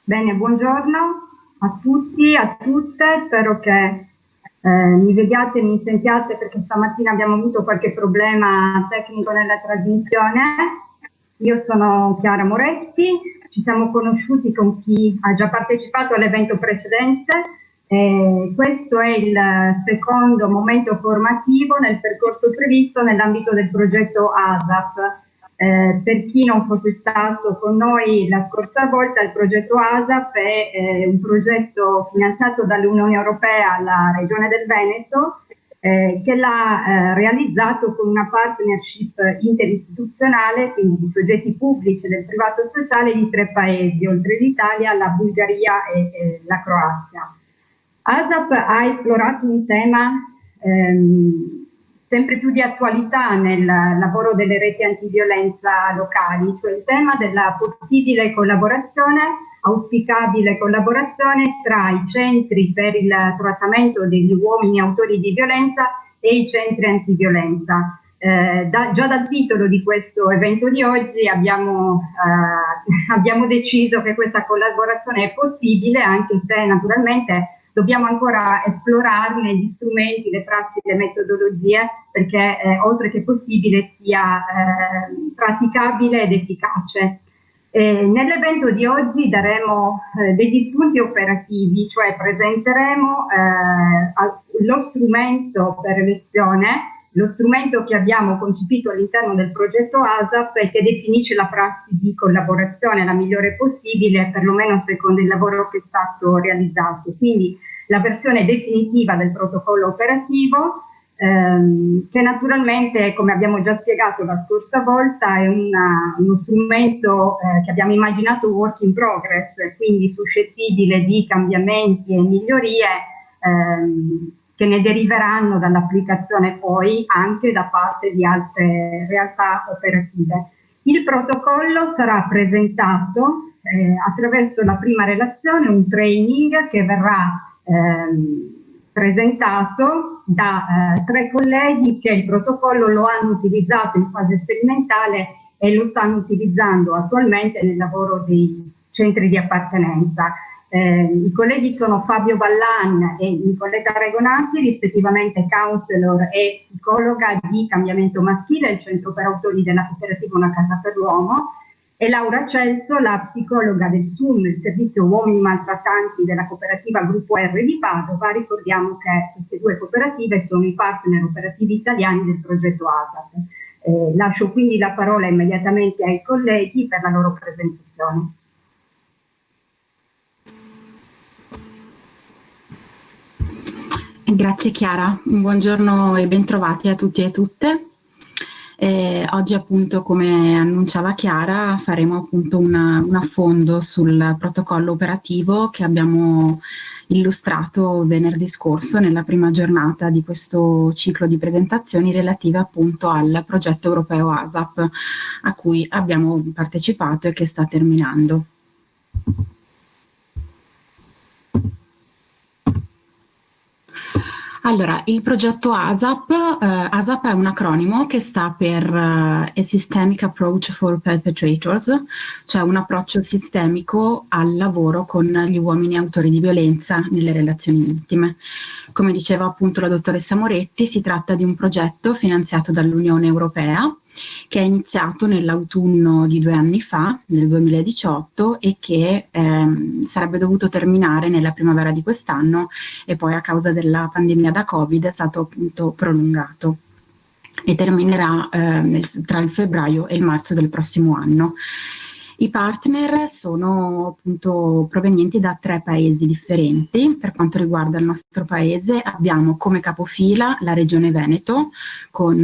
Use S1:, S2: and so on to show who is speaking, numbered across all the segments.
S1: Bene, buongiorno a tutti, a tutte, spero che mi vediate e mi sentiate perché stamattina abbiamo avuto qualche problema tecnico nella trasmissione. Io sono Chiara Moretti, ci siamo conosciuti con chi ha già partecipato all'evento precedente. Questo è il secondo momento formativo nel percorso previsto nell'ambito del progetto ASAP. Per chi non fosse stato con noi la scorsa volta, il progetto ASAP è un progetto finanziato dall'Unione Europea alla Regione del Veneto che l'ha realizzato con una partnership interistituzionale, quindi di soggetti pubblici e del privato sociale di 3 paesi, oltre l'Italia, la Bulgaria e la Croazia. ASAP ha esplorato un tema sempre più di attualità nel lavoro delle reti antiviolenza locali, cioè il tema della possibile collaborazione, auspicabile collaborazione tra i centri per il trattamento degli uomini autori di violenza e i centri antiviolenza. Già dal titolo di questo evento di oggi abbiamo deciso che questa collaborazione è possibile, anche se naturalmente dobbiamo ancora esplorarne gli strumenti, le prassi, le metodologie, perché oltre che possibile sia praticabile ed efficace. Nell'evento di oggi daremo degli spunti operativi, cioè presenteremo lo strumento per elezione, lo strumento che abbiamo concepito all'interno del progetto ASAP e che definisce la prassi di collaborazione la migliore possibile, perlomeno secondo il lavoro che è stato realizzato. Quindi la versione definitiva del protocollo operativo, che naturalmente, come abbiamo già spiegato la scorsa volta, è uno strumento che abbiamo immaginato work in progress, quindi suscettibile di cambiamenti e migliorie che ne deriveranno dall'applicazione poi anche da parte di altre realtà operative. Il protocollo sarà presentato attraverso la prima relazione, un training che verrà presentato da 3 colleghi che il protocollo lo hanno utilizzato in fase sperimentale e lo stanno utilizzando attualmente nel lavoro dei centri di appartenenza. I colleghi sono Fabio Ballan e Nicoletta Regonati, rispettivamente counselor e psicologa di cambiamento maschile, il centro per autori della cooperativa Una Casa per l'Uomo, e Laura Celso, la psicologa del SUM, il servizio uomini maltrattanti della cooperativa Gruppo R di Padova. Ricordiamo che queste 2 cooperative sono i partner operativi italiani del progetto ASAP. Lascio quindi la parola immediatamente ai colleghi per la loro presentazione.
S2: Grazie Chiara, buongiorno e bentrovati a tutti e a tutte. Oggi appunto, come annunciava Chiara, faremo appunto un affondo sul protocollo operativo che abbiamo illustrato venerdì scorso nella prima giornata di questo ciclo di presentazioni relative appunto al progetto europeo ASAP a cui abbiamo partecipato e che sta terminando. Allora, il progetto ASAP è un acronimo che sta per A Systemic Approach for Perpetrators, cioè un approccio sistemico al lavoro con gli uomini autori di violenza nelle relazioni intime. Come diceva appunto la dottoressa Moretti, si tratta di un progetto finanziato dall'Unione Europea che è iniziato nell'autunno di 2 anni fa, nel 2018, e che sarebbe dovuto terminare nella primavera di quest'anno e poi a causa della pandemia da Covid è stato appunto prolungato e terminerà tra il febbraio e il marzo del prossimo anno. I partner sono appunto provenienti da 3 paesi differenti. Per quanto riguarda il nostro paese abbiamo come capofila la Regione Veneto con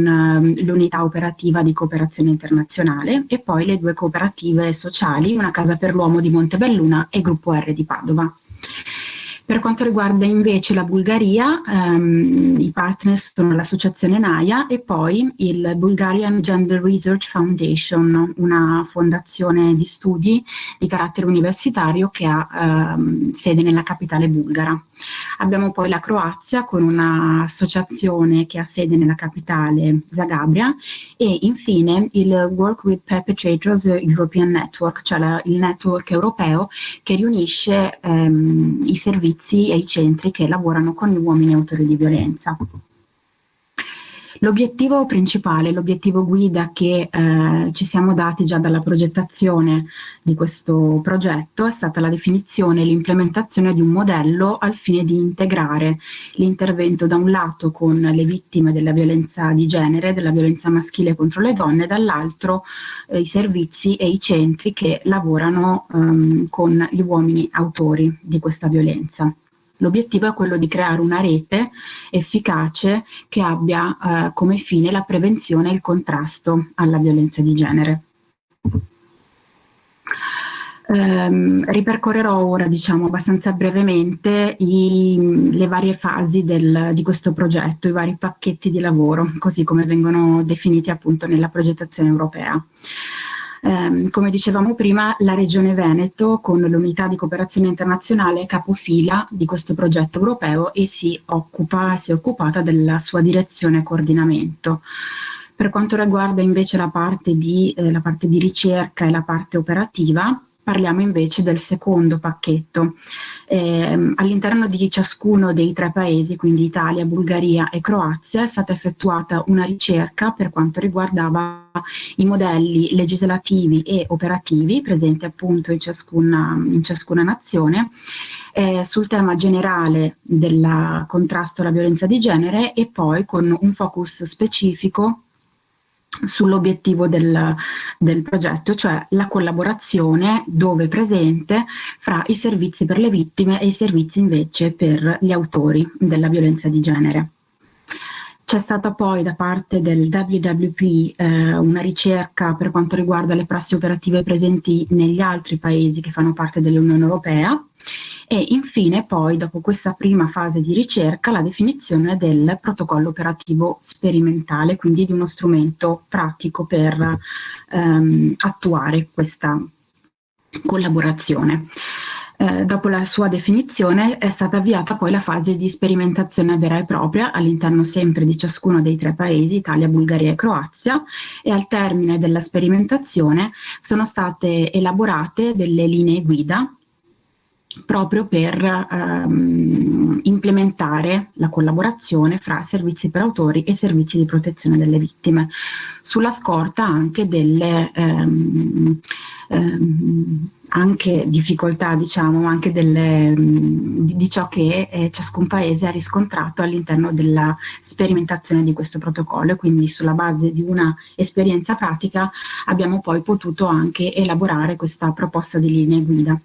S2: l'unità operativa di cooperazione internazionale e poi le 2 cooperative sociali, Una Casa per l'Uomo di Montebelluna e Gruppo R di Padova. Per quanto riguarda invece la Bulgaria, i partner sono l'associazione NAIA e poi il Bulgarian Gender Research Foundation, una fondazione di studi di carattere universitario che ha sede nella capitale bulgara. Abbiamo poi la Croazia con un'associazione che ha sede nella capitale Zagabria e infine il Work with Perpetrators European Network, cioè il network europeo che riunisce i servizi e i centri che lavorano con gli uomini autori di violenza. L'obiettivo principale, l'obiettivo guida che ci siamo dati già dalla progettazione di questo progetto è stata la definizione e l'implementazione di un modello al fine di integrare l'intervento da un lato con le vittime della violenza di genere, della violenza maschile contro le donne, dall'altro i servizi e i centri che lavorano con gli uomini autori di questa violenza. L'obiettivo è quello di creare una rete efficace che abbia come fine la prevenzione e il contrasto alla violenza di genere. Ripercorrerò ora, diciamo, abbastanza brevemente le varie fasi di questo progetto, i vari pacchetti di lavoro, così come vengono definiti appunto nella progettazione europea. Come dicevamo prima, la Regione Veneto, con l'unità di cooperazione internazionale, è capofila di questo progetto europeo e si è occupata della sua direzione e coordinamento. Per quanto riguarda invece la parte di ricerca e la parte operativa, parliamo invece del secondo pacchetto. All'interno di ciascuno dei 3 paesi, quindi Italia, Bulgaria e Croazia, è stata effettuata una ricerca per quanto riguardava i modelli legislativi e operativi presenti appunto in ciascuna nazione sul tema generale del contrasto alla violenza di genere e poi con un focus specifico sull'obiettivo del progetto, cioè la collaborazione dove presente fra i servizi per le vittime e i servizi invece per gli autori della violenza di genere. C'è stata poi da parte del WWP una ricerca per quanto riguarda le prassi operative presenti negli altri paesi che fanno parte dell'Unione Europea e infine poi dopo questa prima fase di ricerca la definizione del protocollo operativo sperimentale, quindi di uno strumento pratico per attuare questa collaborazione. Dopo la sua definizione è stata avviata poi la fase di sperimentazione vera e propria all'interno sempre di ciascuno dei 3 paesi, Italia, Bulgaria e Croazia, e al termine della sperimentazione sono state elaborate delle linee guida proprio per implementare la collaborazione fra servizi per autori e servizi di protezione delle vittime, sulla scorta anche delle anche difficoltà, diciamo, anche di ciò che ciascun paese ha riscontrato all'interno della sperimentazione di questo protocollo, e quindi sulla base di una esperienza pratica abbiamo poi potuto anche elaborare questa proposta di linee guida.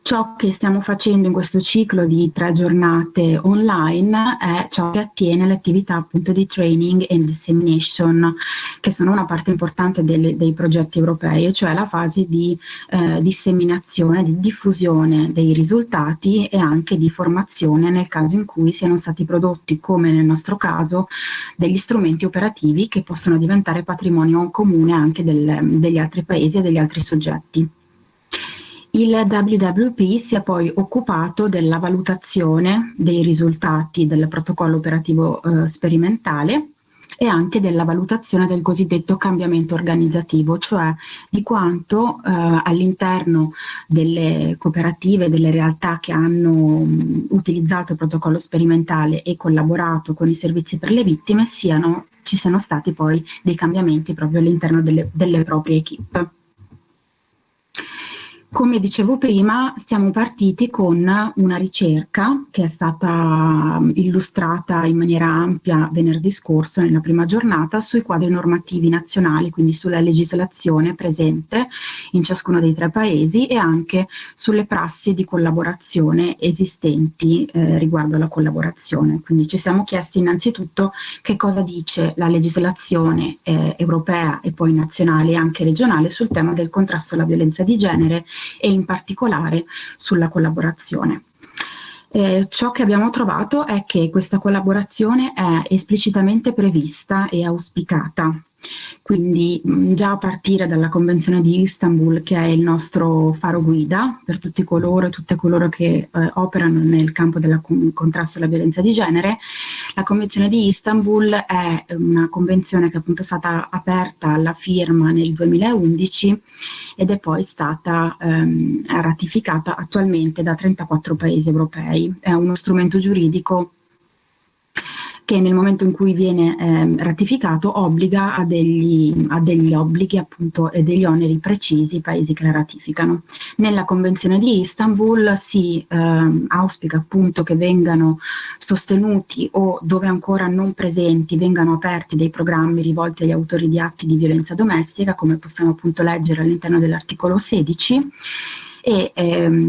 S2: Ciò che stiamo facendo in questo ciclo di 3 giornate online è ciò che attiene alle attività appunto di training and dissemination, che sono una parte importante dei progetti europei, cioè la fase di disseminazione, di diffusione dei risultati e anche di formazione nel caso in cui siano stati prodotti, come nel nostro caso, degli strumenti operativi che possono diventare patrimonio comune anche degli altri paesi e degli altri soggetti. Il WWP si è poi occupato della valutazione dei risultati del protocollo operativo sperimentale e anche della valutazione del cosiddetto cambiamento organizzativo, cioè di quanto all'interno delle cooperative, delle realtà che hanno utilizzato il protocollo sperimentale e collaborato con i servizi per le vittime ci siano stati poi dei cambiamenti proprio all'interno delle proprie equip. Come dicevo prima, siamo partiti con una ricerca che è stata illustrata in maniera ampia venerdì scorso nella prima giornata sui quadri normativi nazionali, quindi sulla legislazione presente in ciascuno dei 3 paesi e anche sulle prassi di collaborazione esistenti riguardo alla collaborazione. Quindi ci siamo chiesti innanzitutto che cosa dice la legislazione europea e poi nazionale e anche regionale sul tema del contrasto alla violenza di genere e in particolare sulla collaborazione. Ciò che abbiamo trovato è che questa collaborazione è esplicitamente prevista e auspicata Quindi già a partire dalla Convenzione di Istanbul, che è il nostro faro guida per tutti coloro e tutte coloro che operano nel campo del contrasto alla violenza di genere, la Convenzione di Istanbul è una convenzione che appunto è stata aperta alla firma nel 2011 ed è poi stata ratificata attualmente da 34 paesi europei. È uno strumento giuridico che nel momento in cui viene ratificato obbliga a degli obblighi appunto e degli oneri precisi i paesi che la ratificano. Nella Convenzione di Istanbul si auspica appunto che vengano sostenuti o dove ancora non presenti vengano aperti dei programmi rivolti agli autori di atti di violenza domestica, come possiamo appunto leggere all'interno dell'articolo 16. E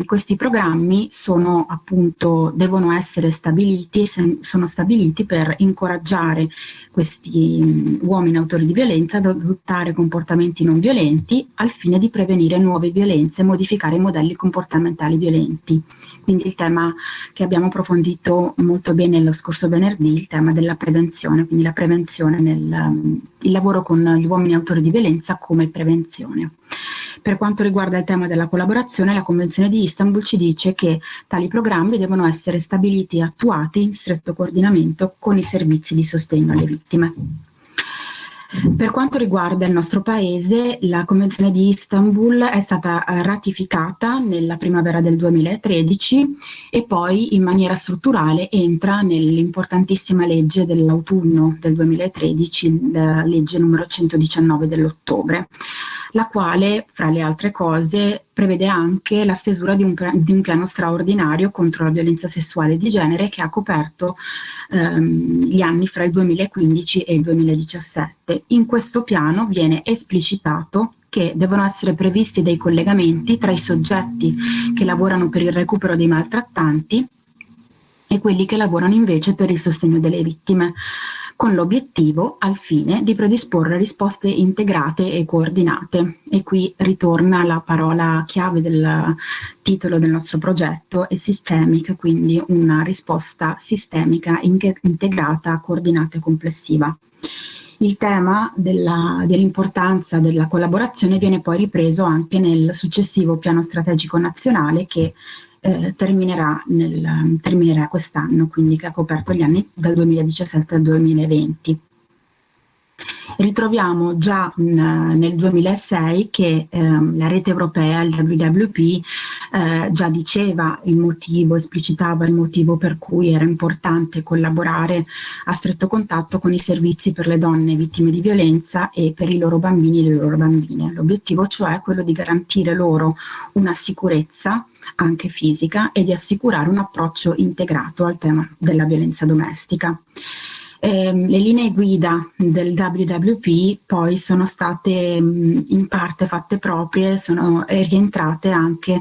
S2: questi programmi sono appunto, devono essere stabiliti, sono stabiliti per incoraggiare questi uomini autori di violenza ad adottare comportamenti non violenti al fine di prevenire nuove violenze e modificare i modelli comportamentali violenti. Quindi il tema che abbiamo approfondito molto bene lo scorso venerdì, il tema della prevenzione, quindi la prevenzione il lavoro con gli uomini autori di violenza come prevenzione. Per quanto riguarda il tema della collaborazione, la Convenzione di Istanbul ci dice che tali programmi devono essere stabiliti e attuati in stretto coordinamento con i servizi di sostegno alle vittime. Per quanto riguarda il nostro paese, la Convenzione di Istanbul è stata ratificata nella primavera del 2013 e poi in maniera strutturale entra nell'importantissima legge dell'autunno del 2013, la legge numero 119 dell'ottobre, la quale, fra le altre cose, prevede anche la stesura di un piano straordinario contro la violenza sessuale di genere che ha coperto gli anni fra il 2015 e il 2017. In questo piano viene esplicitato che devono essere previsti dei collegamenti tra i soggetti che lavorano per il recupero dei maltrattanti e quelli che lavorano invece per il sostegno delle vittime, con l'obiettivo, al fine, di predisporre risposte integrate e coordinate. E qui ritorna la parola chiave del titolo del nostro progetto, è systemic, quindi una risposta sistemica, integrata, coordinata e complessiva. Il tema dell'importanza della collaborazione viene poi ripreso anche nel successivo piano strategico nazionale che terminerà quest'anno, quindi che ha coperto gli anni dal 2017 al 2020. Ritroviamo già nel 2006 che la rete europea, il WWP, già diceva il motivo, esplicitava il motivo per cui era importante collaborare a stretto contatto con i servizi per le donne vittime di violenza e per i loro bambini e le loro bambine. L'obiettivo cioè è quello di garantire loro una sicurezza anche fisica e di assicurare un approccio integrato al tema della violenza domestica. Le linee guida del WWP poi sono state in parte fatte proprie, sono rientrate anche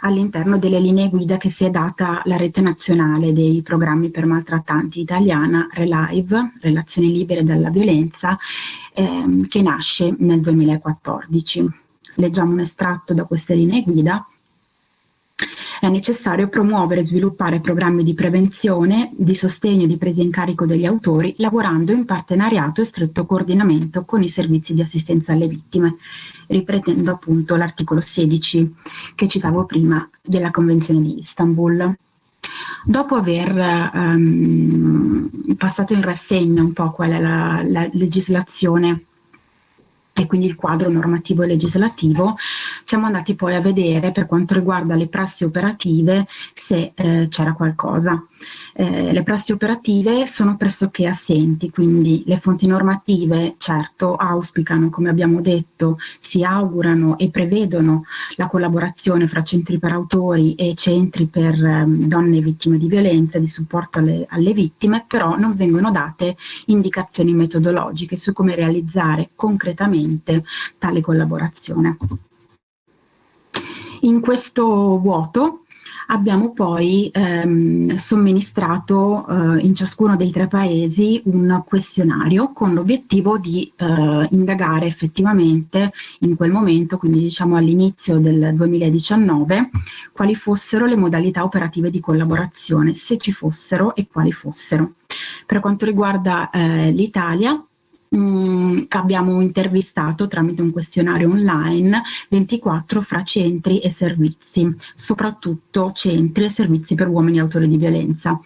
S2: all'interno delle linee guida che si è data la rete nazionale dei programmi per maltrattanti italiana, RELIVE, Relazioni Libere dalla Violenza, che nasce nel 2014. Leggiamo un estratto da queste linee guida. È necessario promuovere e sviluppare programmi di prevenzione, di sostegno e di presa in carico degli autori, lavorando in partenariato e stretto coordinamento con i servizi di assistenza alle vittime, riprendendo appunto l'articolo 16 che citavo prima della Convenzione di Istanbul. Dopo aver passato in rassegna un po' qual è la legislazione e quindi il quadro normativo e legislativo, siamo andati poi a vedere per quanto riguarda le prassi operative se c'era qualcosa. Le prassi operative sono pressoché assenti, quindi le fonti normative certo auspicano, come abbiamo detto, si augurano e prevedono la collaborazione fra centri per autori e centri per donne vittime di violenza, di supporto alle vittime, però non vengono date indicazioni metodologiche su come realizzare concretamente tale collaborazione. In questo vuoto abbiamo poi somministrato in ciascuno dei 3 paesi un questionario con l'obiettivo di indagare effettivamente in quel momento, quindi diciamo all'inizio del 2019, quali fossero le modalità operative di collaborazione, se ci fossero e quali fossero. Per quanto riguarda l'Italia, abbiamo intervistato tramite un questionario online 24 fra centri e servizi, soprattutto centri e servizi per uomini autori di violenza.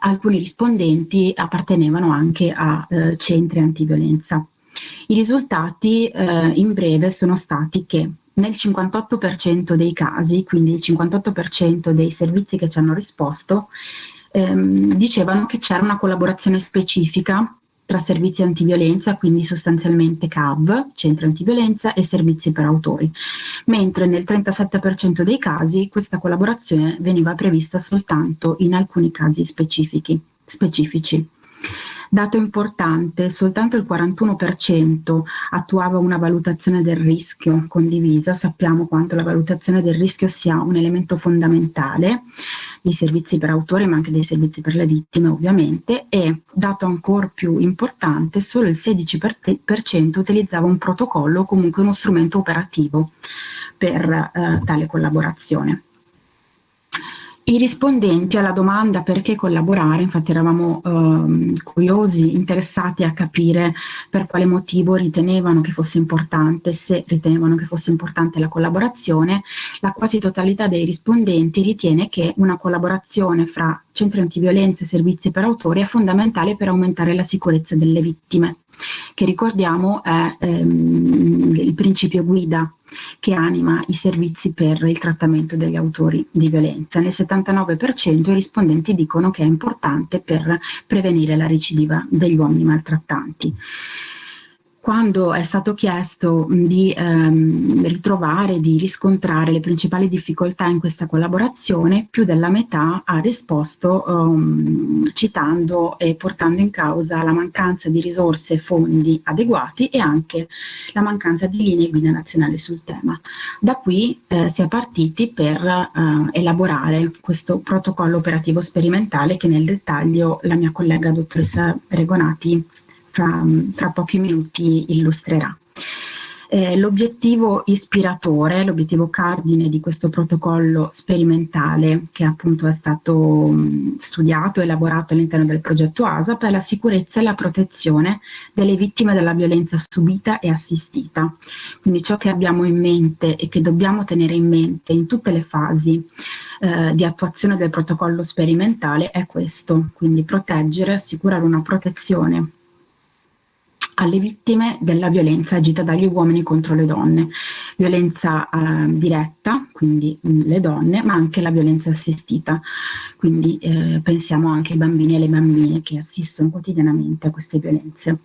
S2: Alcuni rispondenti appartenevano anche a centri antiviolenza. I risultati in breve sono stati che nel 58% dei casi, quindi il 58% dei servizi che ci hanno risposto, dicevano che c'era una collaborazione specifica tra servizi antiviolenza, quindi sostanzialmente CAV, centri antiviolenza, e servizi per autori, mentre nel 37% dei casi questa collaborazione veniva prevista soltanto in alcuni casi specifici. Dato importante, soltanto il 41% attuava una valutazione del rischio condivisa. Sappiamo quanto la valutazione del rischio sia un elemento fondamentale dei servizi per autori, ma anche dei servizi per le vittime ovviamente, e dato ancora più importante, solo il 16% utilizzava un protocollo o comunque uno strumento operativo per tale collaborazione. I rispondenti alla domanda perché collaborare, infatti eravamo curiosi, interessati a capire per quale motivo ritenevano che fosse importante, se ritenevano che fosse importante la collaborazione, la quasi totalità dei rispondenti ritiene che una collaborazione fra centri antiviolenza e servizi per autori è fondamentale per aumentare la sicurezza delle vittime, che ricordiamo è il principio guida che anima i servizi per il trattamento degli autori di violenza. Nel 79% i rispondenti dicono che è importante per prevenire la recidiva degli uomini maltrattanti. Quando è stato chiesto di ritrovare, di riscontrare le principali difficoltà in questa collaborazione, più della metà ha risposto citando e portando in causa la mancanza di risorse e fondi adeguati e anche la mancanza di linee guida nazionali sul tema. Da qui si è partiti per elaborare questo protocollo operativo sperimentale che nel dettaglio la mia collega dottoressa Regonati fra pochi minuti illustrerà. L'obiettivo ispiratore, l'obiettivo cardine di questo protocollo sperimentale, che appunto è stato studiato e elaborato all'interno del progetto ASAP, è la sicurezza e la protezione delle vittime della violenza subita e assistita. Quindi ciò che abbiamo in mente e che dobbiamo tenere in mente in tutte le fasi di attuazione del protocollo sperimentale è questo, quindi proteggere, assicurare una protezione alle vittime della violenza agita dagli uomini contro le donne, violenza diretta, quindi le donne, ma anche la violenza assistita, quindi pensiamo anche ai bambini e alle bambine che assistono quotidianamente a queste violenze.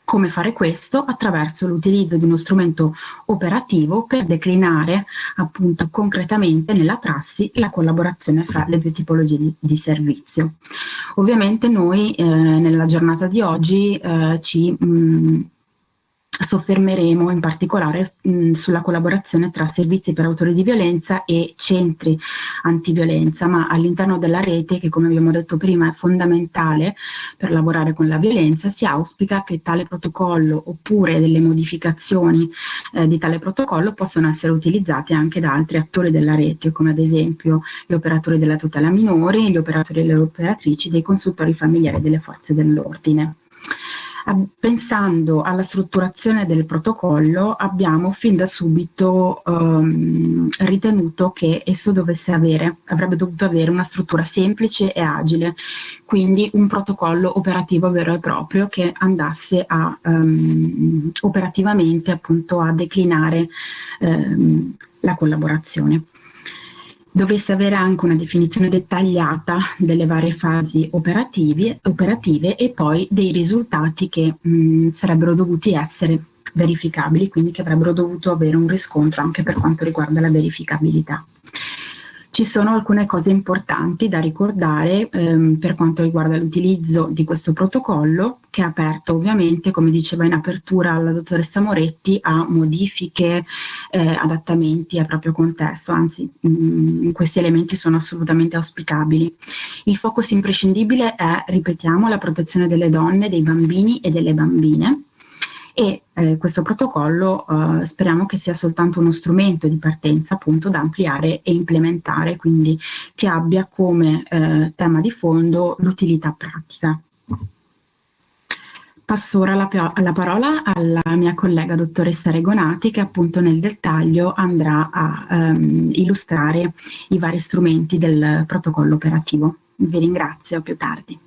S2: Come fare questo? Attraverso l'utilizzo di uno strumento operativo per declinare appunto concretamente nella prassi la collaborazione fra le due tipologie di servizio. Ovviamente noi nella giornata di oggi ci soffermeremo in particolare sulla collaborazione tra servizi per autori di violenza e centri antiviolenza, ma all'interno della rete, che come abbiamo detto prima è fondamentale per lavorare con la violenza, si auspica che tale protocollo oppure delle modificazioni di tale protocollo possano essere utilizzate anche da altri attori della rete, come ad esempio gli operatori della tutela minori, gli operatori e le operatrici dei consultori familiari delle forze dell'ordine. Pensando alla strutturazione del protocollo, abbiamo fin da subito ritenuto che esso avrebbe dovuto avere una struttura semplice e agile, quindi un protocollo operativo vero e proprio che andasse operativamente appunto a declinare la collaborazione. Dovesse avere anche una definizione dettagliata delle varie fasi operative e poi dei risultati che sarebbero dovuti essere verificabili, quindi che avrebbero dovuto avere un riscontro anche per quanto riguarda la verificabilità. Ci sono alcune cose importanti da ricordare per quanto riguarda l'utilizzo di questo protocollo, che è aperto ovviamente, come diceva in apertura la dottoressa Moretti, a modifiche, adattamenti al proprio contesto, anzi questi elementi sono assolutamente auspicabili. Il focus imprescindibile è, ripetiamo, la protezione delle donne, dei bambini e delle bambine. E questo protocollo speriamo che sia soltanto uno strumento di partenza appunto da ampliare e implementare, quindi che abbia come tema di fondo l'utilità pratica. Passo ora la parola alla mia collega dottoressa Regonati, che appunto nel dettaglio andrà a illustrare i vari strumenti del protocollo operativo. Vi ringrazio, a più tardi.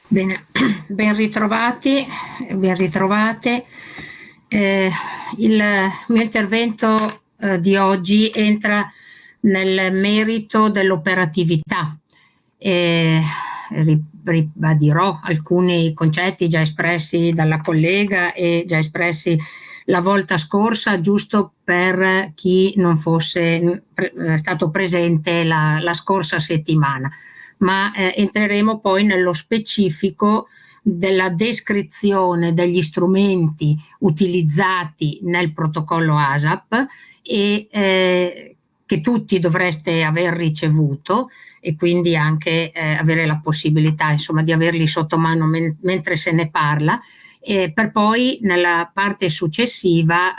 S3: Bene, ben ritrovati, ben ritrovate. Il mio intervento di oggi entra nel merito dell'operatività. Ribadirò alcuni concetti già espressi dalla collega e già espressi la volta scorsa, giusto per chi non fosse stato presente la scorsa settimana, ma entreremo poi nello specifico della descrizione degli strumenti utilizzati nel protocollo ASAP e che tutti dovreste aver ricevuto, e quindi anche avere la possibilità, insomma, di averli sotto mano mentre se ne parla, per poi nella parte successiva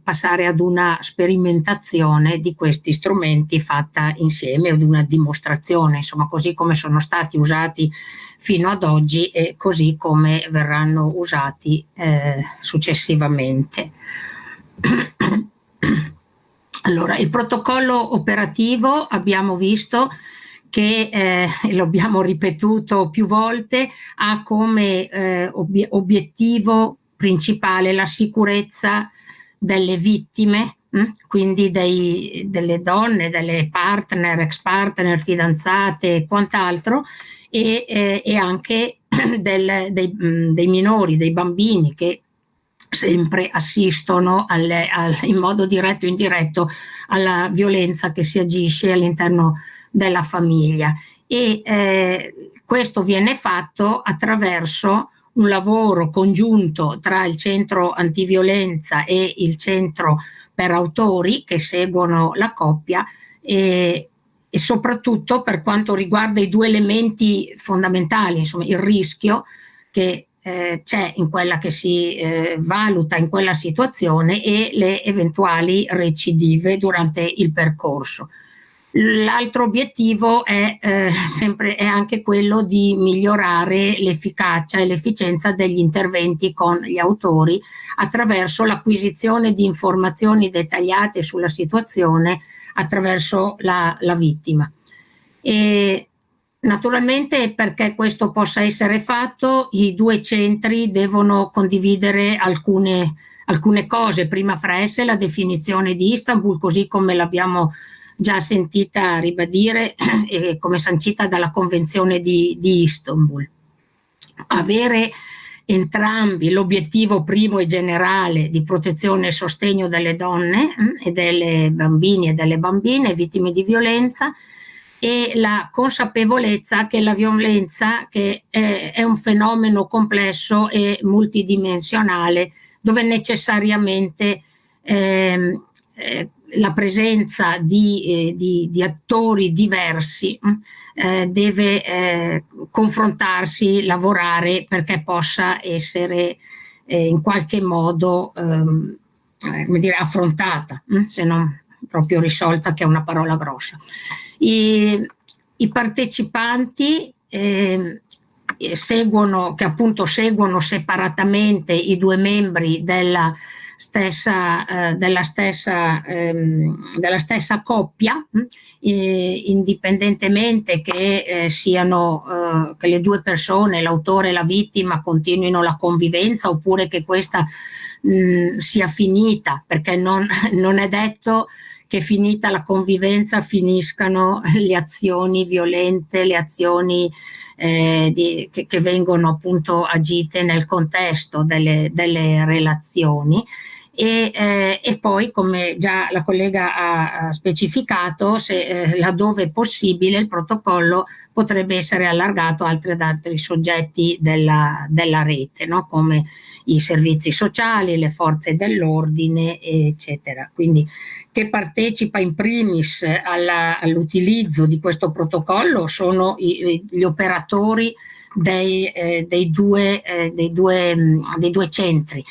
S3: passare ad una sperimentazione di questi strumenti fatta insieme, ad una dimostrazione, insomma, così come sono stati usati fino ad oggi e così come verranno usati successivamente. Allora, il protocollo operativo abbiamo visto che, lo abbiamo ripetuto più volte, ha come obiettivo principale la sicurezza delle vittime, quindi delle donne, delle partner, ex partner, fidanzate e quant'altro, e anche dei minori, dei bambini che sempre assistono in modo diretto o indiretto alla violenza che si agisce all'interno della famiglia, e questo viene fatto attraverso un lavoro congiunto tra il centro antiviolenza e il centro per autori che seguono la coppia, e soprattutto per quanto riguarda i due elementi fondamentali, insomma il rischio che c'è in quella che si valuta in quella situazione e le eventuali recidive durante il percorso. L'altro obiettivo è anche quello di migliorare l'efficacia e l'efficienza degli interventi con gli autori attraverso l'acquisizione di informazioni dettagliate sulla situazione attraverso la vittima. E naturalmente, perché questo possa essere fatto, i due centri devono condividere alcune cose, prima fra esse la definizione di Istanbul, così come l'abbiamo già sentita ribadire e come sancita dalla Convenzione di Istanbul. Avere entrambi l'obiettivo primo e generale di protezione e sostegno delle donne e delle bambini e delle bambine vittime di violenza, e la consapevolezza che la violenza che è un fenomeno complesso e multidimensionale, dove necessariamente la presenza di attori diversi deve confrontarsi, lavorare perché possa essere in qualche modo come dire, affrontata, se non proprio risolta, che è una parola grossa. I partecipanti seguono separatamente i due membri della stessa coppia, indipendentemente che siano che le due persone, l'autore e la vittima, continuino la convivenza oppure che questa sia finita, perché non è detto che finita la convivenza finiscano le azioni violente, le azioni che vengono appunto agite nel contesto delle relazioni. E poi, come già la collega ha specificato, laddove possibile il protocollo potrebbe essere allargato ad altri soggetti della rete, no? Come i servizi sociali, le forze dell'ordine, eccetera. Quindi che partecipa in primis all'utilizzo di questo protocollo sono gli operatori dei due centri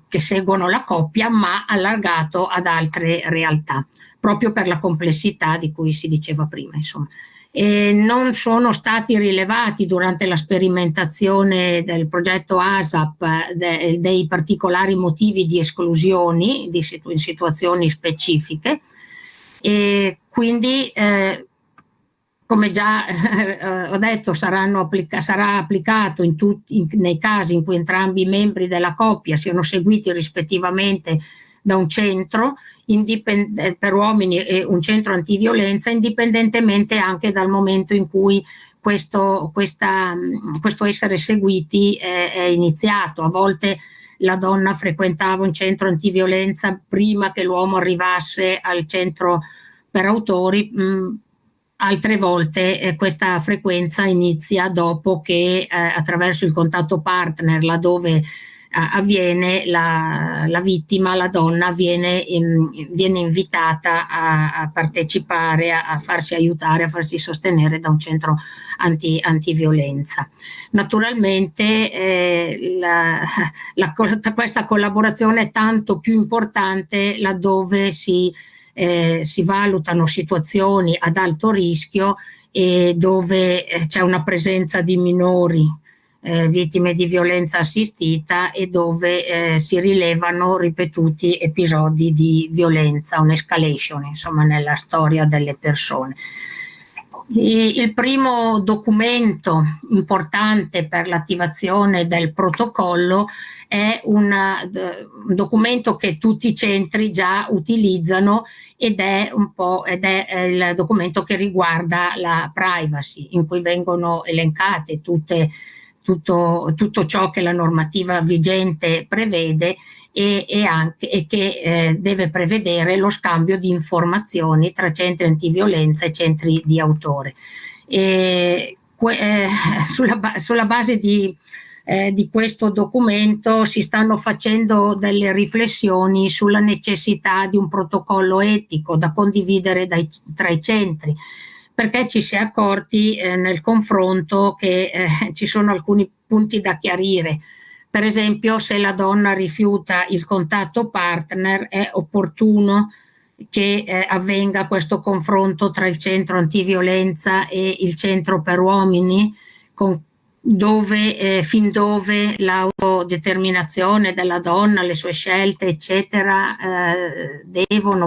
S3: che seguono la coppia, ma allargato ad altre realtà, proprio per la complessità di cui si diceva prima, insomma. non sono stati rilevati durante la sperimentazione del progetto ASAP dei particolari motivi di esclusioni in situazioni specifiche, e quindi come già ho detto sarà applicato nei casi in cui entrambi i membri della coppia siano seguiti rispettivamente da un centro per uomini e un centro antiviolenza, indipendentemente anche dal momento in cui questo essere seguiti è iniziato. A volte la donna frequentava un centro antiviolenza prima che l'uomo arrivasse al centro per autori, altre volte questa frequenza inizia dopo che attraverso il contatto partner, laddove avviene la vittima, la donna viene invitata a partecipare, a farsi aiutare, a farsi sostenere da un centro antiviolenza. Naturalmente questa collaborazione è tanto più importante laddove si valutano situazioni ad alto rischio e dove c'è una presenza di minori vittime di violenza assistita e dove si rilevano ripetuti episodi di violenza, un'escalation insomma nella storia delle persone. Il primo documento importante per l'attivazione del protocollo è un documento che tutti i centri già utilizzano ed è il documento che riguarda la privacy, in cui vengono elencate tutto ciò che la normativa vigente prevede e che deve prevedere lo scambio di informazioni tra centri antiviolenza e centri di autore. Sulla base di questo documento si stanno facendo delle riflessioni sulla necessità di un protocollo etico da condividere tra i centri, perché ci si è accorti nel confronto che ci sono alcuni punti da chiarire. Per esempio, se la donna rifiuta il contatto partner, è opportuno che avvenga questo confronto tra il centro antiviolenza e il centro per uomini, fin dove l'autodeterminazione della donna, le sue scelte, eccetera,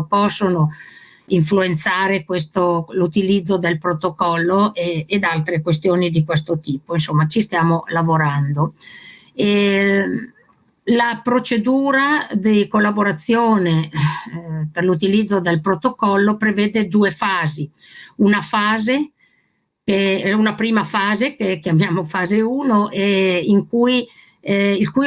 S3: possono influenzare l'utilizzo del protocollo ed altre questioni di questo tipo. Insomma, ci stiamo lavorando. La procedura di collaborazione per l'utilizzo del protocollo prevede due fasi. Una prima fase che chiamiamo fase 1, il cui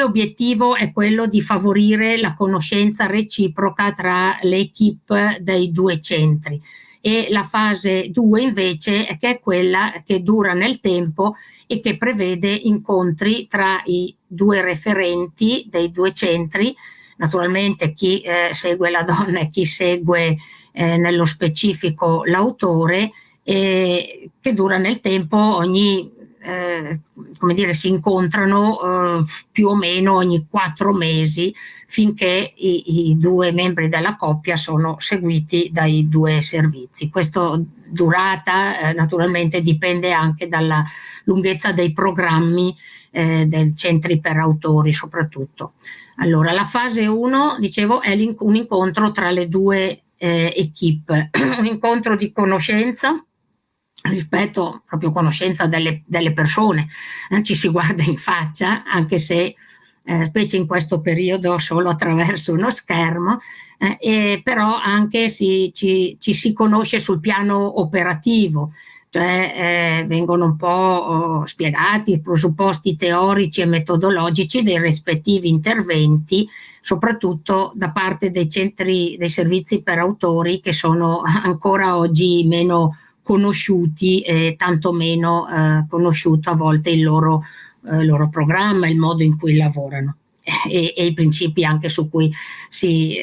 S3: obiettivo è quello di favorire la conoscenza reciproca tra le equipe dei due centri, e la fase 2 invece che è quella che dura nel tempo e che prevede incontri tra i due referenti dei due centri, naturalmente chi segue la donna e chi segue nello specifico l'autore, che dura nel tempo si incontrano più o meno ogni 4 mesi, finché i due membri della coppia sono seguiti dai due servizi. Questa durata naturalmente dipende anche dalla lunghezza dei programmi dei centri per autori soprattutto. Allora, la fase 1, dicevo, è un incontro tra le due equipe, un incontro di conoscenza, rispetto proprio conoscenza delle persone, ci si guarda in faccia, anche se specie in questo periodo solo attraverso uno schermo, però anche ci si conosce sul piano operativo, cioè vengono un po' spiegati i presupposti teorici e metodologici dei rispettivi interventi, soprattutto da parte dei centri, dei servizi per autori, che sono ancora oggi meno conosciuti e tanto meno conosciuto a volte il loro programma, il modo in cui lavorano e i principi anche su cui si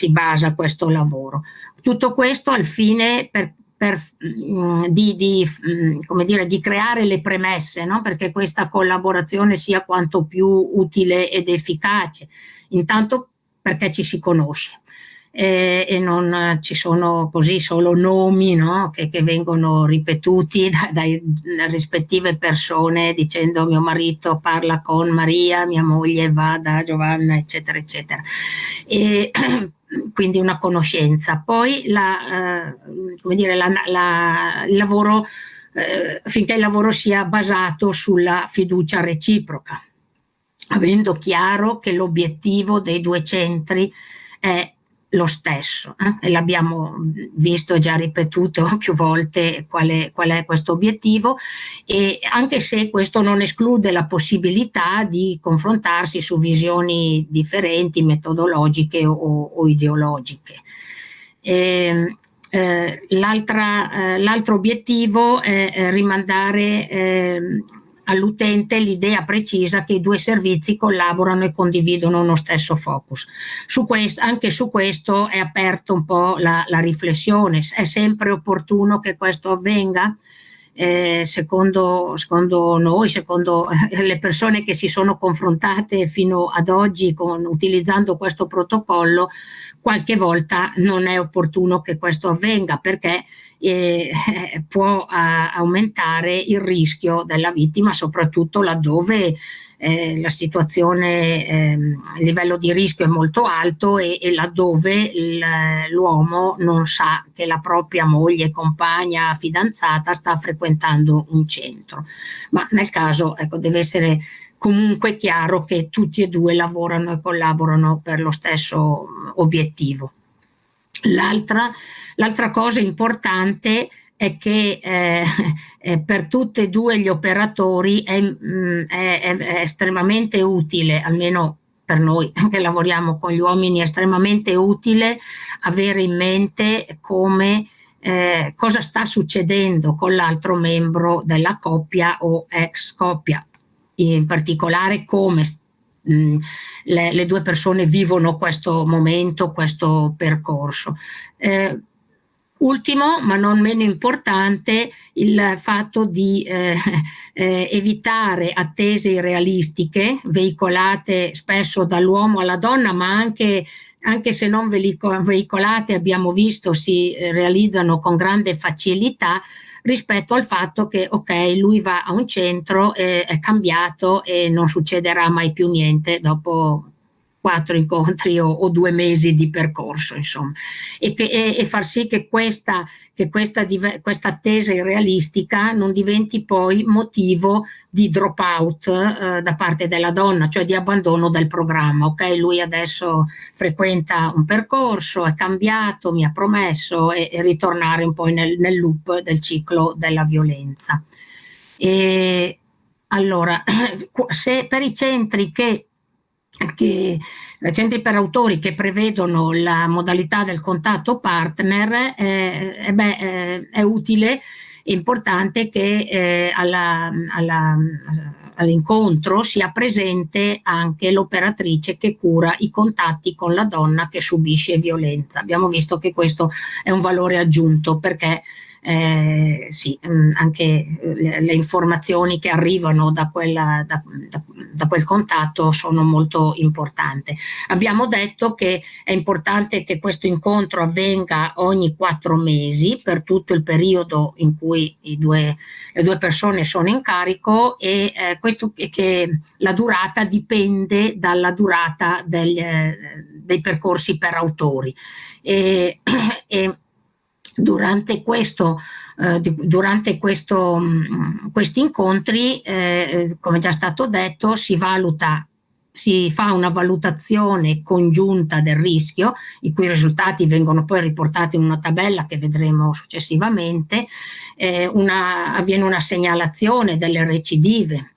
S3: basa questo lavoro. Tutto questo al fine di creare le premesse, no? Perché questa collaborazione sia quanto più utile ed efficace, intanto perché ci si conosce. e non ci sono così solo nomi, no? che vengono ripetuti dalle rispettive persone dicendo mio marito parla con Maria, mia moglie va da Giovanna, eccetera eccetera, e quindi una conoscenza. Poi il lavoro, finché il lavoro sia basato sulla fiducia reciproca, avendo chiaro che l'obiettivo dei due centri è lo stesso, e l'abbiamo visto e già ripetuto più volte qual è questo obiettivo, e anche se questo non esclude la possibilità di confrontarsi su visioni differenti, metodologiche o ideologiche. L'altro obiettivo è rimandare all'utente l'idea precisa che i due servizi collaborano e condividono uno stesso focus. Anche su questo è aperta un po' la riflessione. È sempre opportuno che questo avvenga? Secondo noi, secondo le persone che si sono confrontate fino ad oggi utilizzando questo protocollo, qualche volta non è opportuno che questo avvenga, perché può aumentare il rischio della vittima, soprattutto laddove la situazione, il livello di rischio è molto alto e laddove l'uomo non sa che la propria moglie, compagna, fidanzata sta frequentando un centro. Ma nel caso, ecco, deve essere comunque chiaro che tutti e due lavorano e collaborano per lo stesso obiettivo. L'altra cosa importante è che per tutti e due gli operatori è estremamente utile, almeno per noi che lavoriamo con gli uomini, è estremamente utile avere in mente come cosa sta succedendo con l'altro membro della coppia o ex coppia, in particolare come le due persone vivono questo momento, questo percorso. Ultimo, ma non meno importante, il fatto di evitare attese irrealistiche veicolate spesso dall'uomo alla donna, ma anche se non veicolate, abbiamo visto, si realizzano con grande facilità, rispetto al fatto che ok, lui va a un centro, è cambiato e non succederà mai più niente dopo 4 incontri o 2 mesi di percorso, insomma, e far sì che questa attesa irrealistica non diventi poi motivo di drop out da parte della donna, cioè di abbandono del programma. Ok, lui adesso frequenta un percorso, è cambiato, mi ha promesso, e ritornare un po' nel loop del ciclo della violenza. E allora, se per i centri centri per autori che prevedono la modalità del contatto partner, è utile e importante che all'incontro sia presente anche l'operatrice che cura i contatti con la donna che subisce violenza. Abbiamo visto che questo è un valore aggiunto, perché sì, anche le informazioni che arrivano da quel contatto sono molto importanti. Abbiamo detto che è importante che questo incontro avvenga ogni 4 mesi per tutto il periodo in cui le due persone sono in carico, e che la durata dipende dalla durata dei percorsi per autori. E durante questi incontri, come già stato detto, si fa una valutazione congiunta del rischio, i cui risultati vengono poi riportati in una tabella che vedremo successivamente. Avviene una segnalazione delle recidive,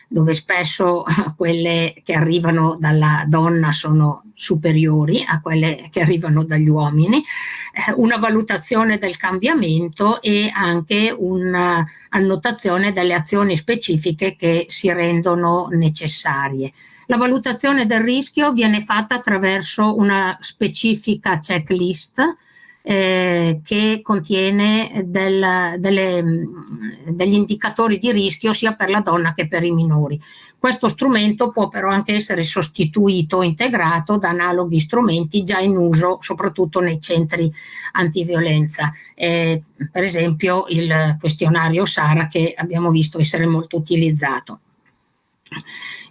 S3: dove spesso quelle che arrivano dalla donna sono superiori a quelle che arrivano dagli uomini, una valutazione del cambiamento e anche un'annotazione delle azioni specifiche che si rendono necessarie. La valutazione del rischio viene fatta attraverso una specifica checklist che contiene degli indicatori di rischio sia per la donna che per i minori. Questo strumento può però anche essere sostituito o integrato da analoghi strumenti già in uso soprattutto nei centri antiviolenza, per esempio il questionario SARA, che abbiamo visto essere molto utilizzato.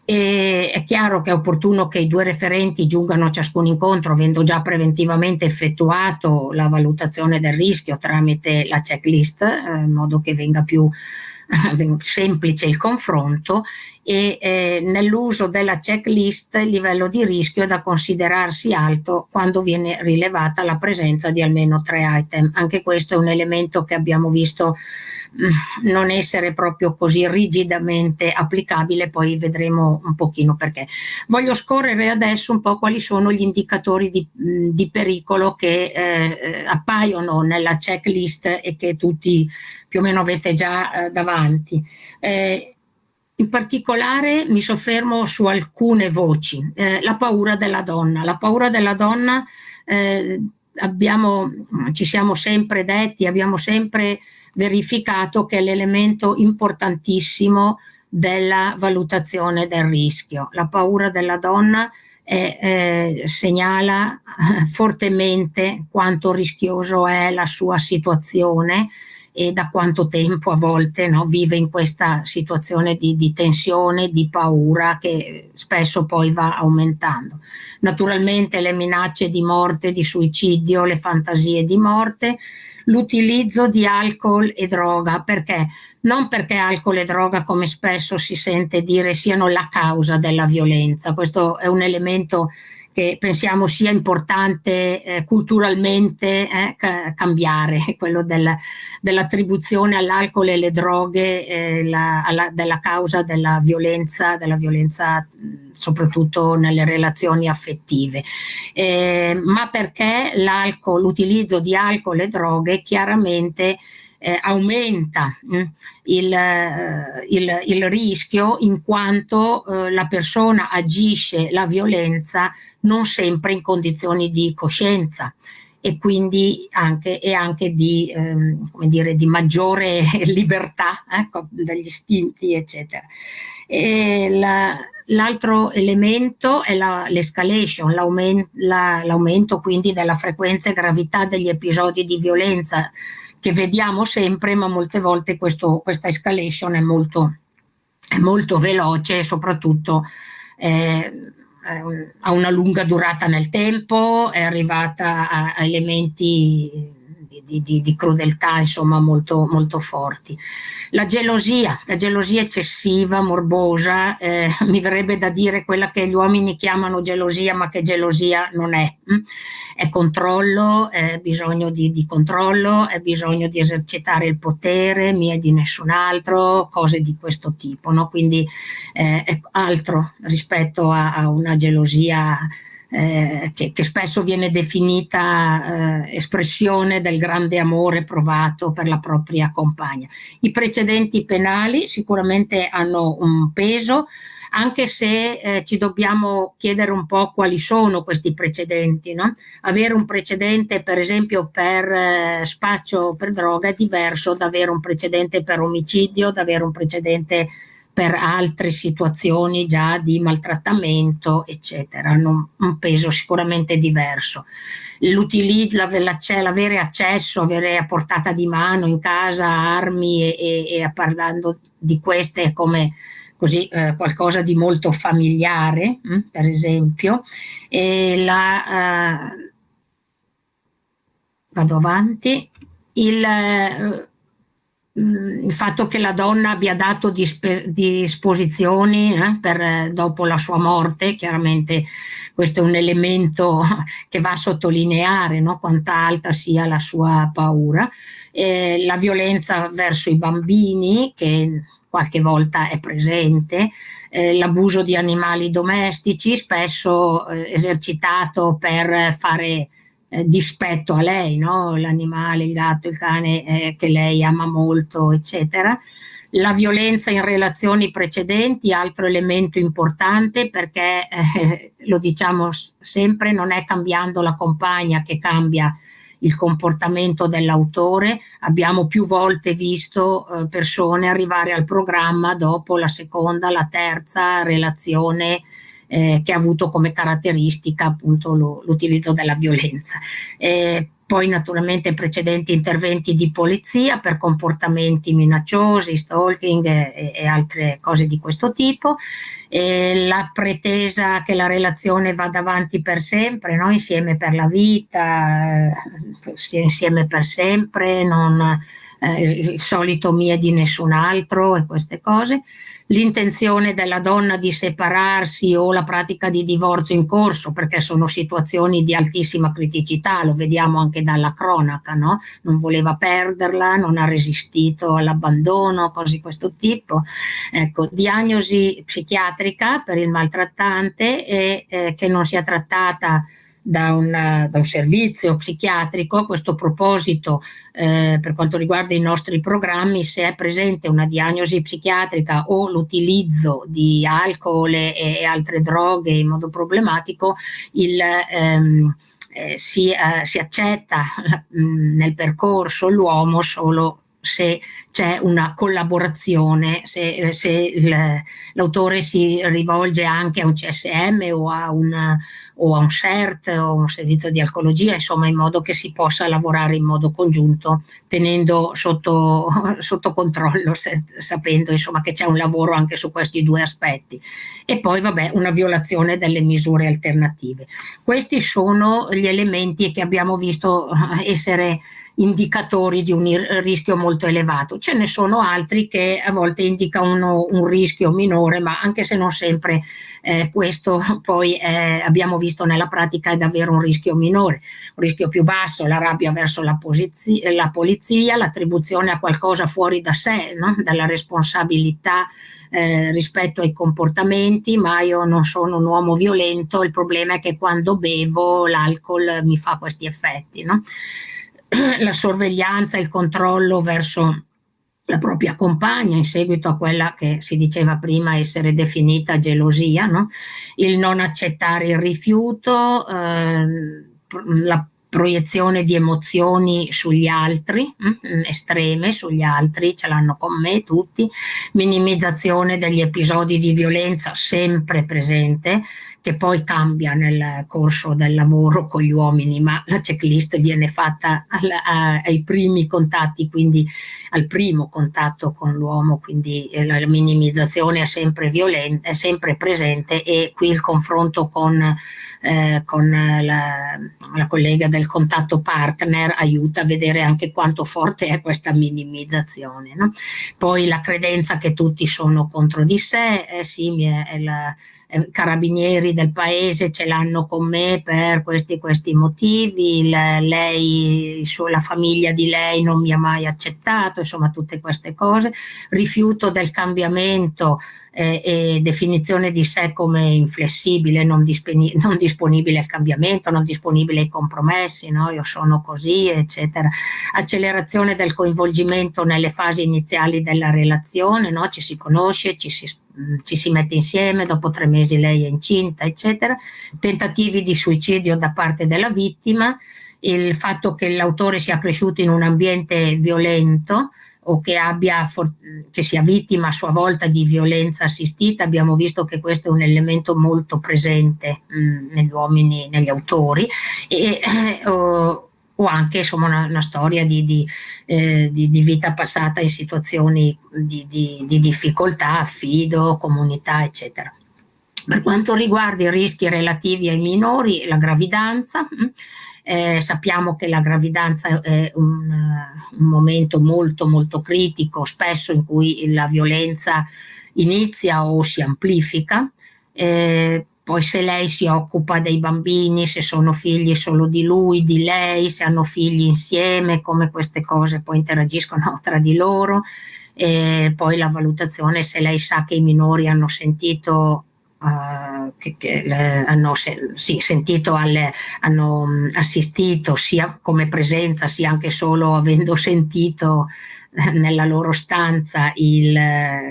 S3: E è chiaro che è opportuno che i due referenti giungano a ciascun incontro avendo già preventivamente effettuato la valutazione del rischio tramite la checklist, in modo che venga più semplice il confronto, e nell'uso della checklist il livello di rischio è da considerarsi alto quando viene rilevata la presenza di almeno 3 item. Anche questo è un elemento che abbiamo visto non essere proprio così rigidamente applicabile, poi vedremo un pochino perché. Voglio scorrere adesso un po' quali sono gli indicatori di pericolo che appaiono nella checklist e che tutti più o meno avete già davanti. In particolare mi soffermo su alcune voci. La paura della donna. La paura della donna, ci siamo sempre detti, abbiamo sempre verificato che è l'elemento importantissimo della valutazione del rischio. La paura della donna segnala fortemente quanto rischioso è la sua situazione e da quanto tempo a volte vive in questa situazione di tensione, di paura che spesso poi va aumentando. Naturalmente le minacce di morte, di suicidio, le fantasie di morte, l'utilizzo di alcol e droga. Perché? Non perché alcol e droga, come spesso si sente dire, siano la causa della violenza. Questo è un elemento che pensiamo sia importante culturalmente cambiare, quello dell'attribuzione all'alcol e alle droghe della causa della violenza soprattutto nelle relazioni affettive, ma perché l'utilizzo di alcol e droghe chiaramente aumenta il rischio, in quanto la persona agisce la violenza non sempre in condizioni di coscienza e quindi anche di maggiore libertà dagli istinti, eccetera. L'altro elemento è l'escalation, l'aumento quindi della frequenza e gravità degli episodi di violenza che vediamo sempre, ma molte volte questa escalation è molto veloce e soprattutto ha una lunga durata nel tempo, è arrivata a elementi di crudeltà insomma molto, molto forti. La gelosia eccessiva, morbosa, mi verrebbe da dire quella che gli uomini chiamano gelosia, ma che gelosia non è. È controllo, è bisogno di controllo, è bisogno di esercitare il potere, mia e di nessun altro, cose di questo tipo, no? Quindi è altro rispetto a una gelosia che spesso viene definita espressione del grande amore provato per la propria compagna. I precedenti penali sicuramente hanno un peso, anche se ci dobbiamo chiedere un po' quali sono questi precedenti, no? Avere un precedente per esempio per spaccio per droga è diverso da avere un precedente per omicidio, da avere un precedente per altre situazioni già di maltrattamento, eccetera, hanno un peso sicuramente diverso. L'utilizzo, l'avere accesso, avere a portata di mano in casa armi e parlando di queste come così qualcosa di molto familiare, per esempio, e vado avanti, il fatto che la donna abbia dato disposizioni dopo la sua morte, chiaramente questo è un elemento che va a sottolineare, no? Quanta alta sia la sua paura, la violenza verso i bambini che qualche volta è presente, l'abuso di animali domestici spesso esercitato per fare dispetto a lei, no? L'animale, il gatto, il cane che lei ama molto, eccetera. La violenza in relazioni precedenti, altro elemento importante, perché lo diciamo sempre, non è cambiando la compagna che cambia il comportamento dell'autore. Abbiamo più volte visto persone arrivare al programma dopo la seconda, la terza relazione che ha avuto come caratteristica appunto l'utilizzo della violenza. Poi naturalmente precedenti interventi di polizia per comportamenti minacciosi, stalking e altre cose di questo tipo, la pretesa che la relazione vada avanti per sempre, no? Insieme per la vita, insieme per sempre, non il solito mio di nessun altro e queste cose. L'intenzione della donna di separarsi o la pratica di divorzio in corso, perché sono situazioni di altissima criticità, lo vediamo anche dalla cronaca, no? Non voleva perderla, non ha resistito all'abbandono, cose di questo tipo. Ecco, diagnosi psichiatrica per il maltrattante e che non sia trattata da un servizio psichiatrico. A questo proposito, per quanto riguarda i nostri programmi, se è presente una diagnosi psichiatrica o l'utilizzo di alcol e altre droghe in modo problematico, si accetta nel percorso l'uomo solo se c'è una collaborazione, se l'autore si rivolge anche a un CSM o a un CERT o un servizio di alcologia, insomma, in modo che si possa lavorare in modo congiunto, tenendo sotto controllo, sapendo insomma che c'è un lavoro anche su questi due aspetti. E poi una violazione delle misure alternative. Questi sono gli elementi che abbiamo visto essere indicatori di un rischio molto elevato. Ce ne sono altri che a volte indicano un rischio minore, ma anche se non sempre questo poi abbiamo visto nella pratica è davvero un rischio minore. Un rischio più basso, la rabbia verso la polizia, l'attribuzione a qualcosa fuori da sé, no? Dalla responsabilità rispetto ai comportamenti, ma io non sono un uomo violento, il problema è che quando bevo l'alcol mi fa questi effetti, no? La sorveglianza, il controllo verso la propria compagna in seguito a quella che si diceva prima essere definita gelosia, no? Il non accettare il rifiuto, la proiezione di emozioni sugli altri, estreme sugli altri, ce l'hanno con me tutti, minimizzazione degli episodi di violenza sempre presente, che poi cambia nel corso del lavoro con gli uomini, ma la checklist viene fatta ai primi contatti, quindi al primo contatto con l'uomo, quindi la minimizzazione è sempre violenta, è sempre presente, e qui il confronto con la collega del contatto partner aiuta a vedere anche quanto forte è questa minimizzazione, no? Poi la credenza che tutti sono contro di sé, carabinieri del paese ce l'hanno con me per questi motivi, la famiglia di lei non mi ha mai accettato, insomma tutte queste cose, rifiuto del cambiamento e definizione di sé come inflessibile, non disponibile al cambiamento, non disponibile ai compromessi, no? Io sono così, eccetera. Accelerazione del coinvolgimento nelle fasi iniziali della relazione, no? Ci si conosce, ci si mette insieme, dopo 3 mesi lei è incinta, eccetera. Tentativi di suicidio da parte della vittima, il fatto che l'autore sia cresciuto in un ambiente violento o che sia vittima a sua volta di violenza assistita. Abbiamo visto che questo è un elemento molto presente negli uomini, negli autori, o anche insomma una storia di vita passata in situazioni di difficoltà, affido, comunità, eccetera. Per quanto riguarda i rischi relativi ai minori, la gravidanza, sappiamo che la gravidanza è un momento molto molto critico, spesso in cui la violenza inizia o si amplifica. Poi se lei si occupa dei bambini, se sono figli solo di lui, di lei, se hanno figli insieme, come queste cose poi interagiscono tra di loro. Poi la valutazione, se lei sa che i minori hanno sentito hanno assistito sia come presenza sia anche solo avendo sentito nella loro stanza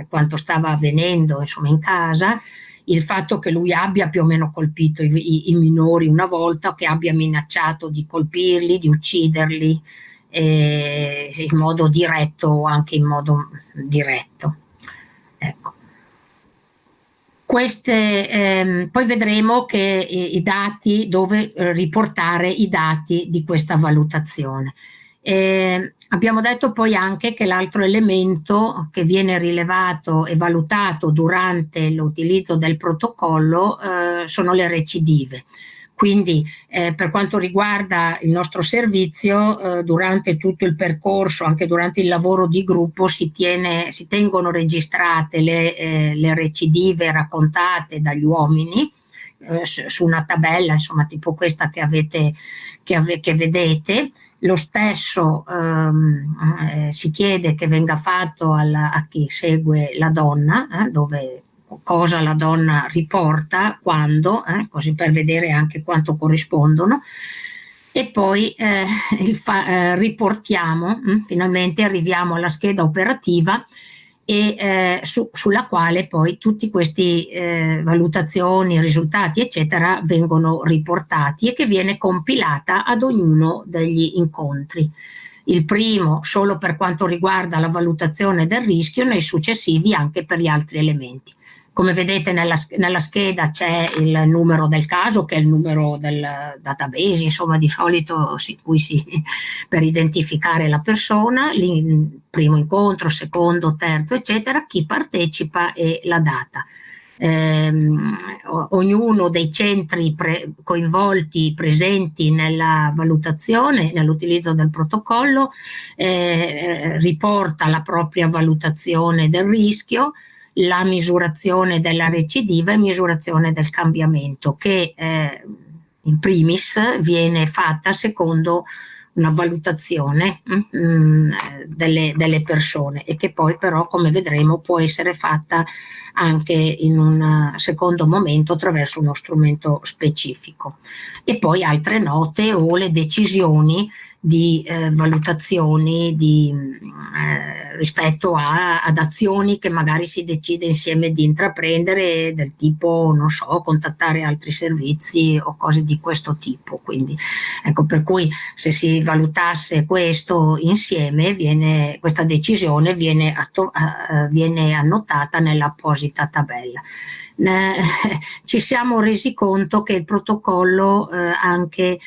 S3: quanto stava avvenendo insomma in casa. il fatto che lui abbia più o meno colpito i minori una volta, che abbia minacciato di colpirli, di ucciderli in modo diretto o anche in modo diretto. Ecco. Poi vedremo che i dati, dove riportare i dati di questa valutazione. Abbiamo detto poi anche che l'altro elemento che viene rilevato e valutato durante l'utilizzo del protocollo sono le recidive. Quindi per quanto riguarda il nostro servizio, durante tutto il percorso, anche durante il lavoro di gruppo, si tengono registrate le recidive raccontate dagli uomini su una tabella, insomma, tipo questa che vedete. Lo stesso si chiede che venga fatto a chi segue la donna, dove cosa la donna riporta, quando, così per vedere anche quanto corrispondono, e poi riportiamo, finalmente arriviamo alla scheda operativa e sulla quale poi tutti questi valutazioni, risultati eccetera vengono riportati e che viene compilata ad ognuno degli incontri. Il primo solo per quanto riguarda la valutazione del rischio, nei successivi anche per gli altri elementi. Come vedete nella scheda c'è il numero del caso, che è il numero del database, insomma, di solito per identificare la persona, il primo incontro, secondo, terzo, eccetera, chi partecipa e la data. Ognuno dei centri coinvolti, presenti nella valutazione, nell'utilizzo del protocollo, riporta la propria valutazione del rischio, la misurazione della recidiva e misurazione del cambiamento, che in primis viene fatta secondo una valutazione delle persone e che poi però, come vedremo, può essere fatta anche in un secondo momento attraverso uno strumento specifico. E poi altre note o le decisioni di valutazioni rispetto ad azioni che magari si decide insieme di intraprendere, del tipo, non so, contattare altri servizi o cose di questo tipo. Quindi ecco, per cui se si valutasse questo insieme, questa decisione viene annotata nell'apposita tabella. Ci siamo resi conto che il protocollo anche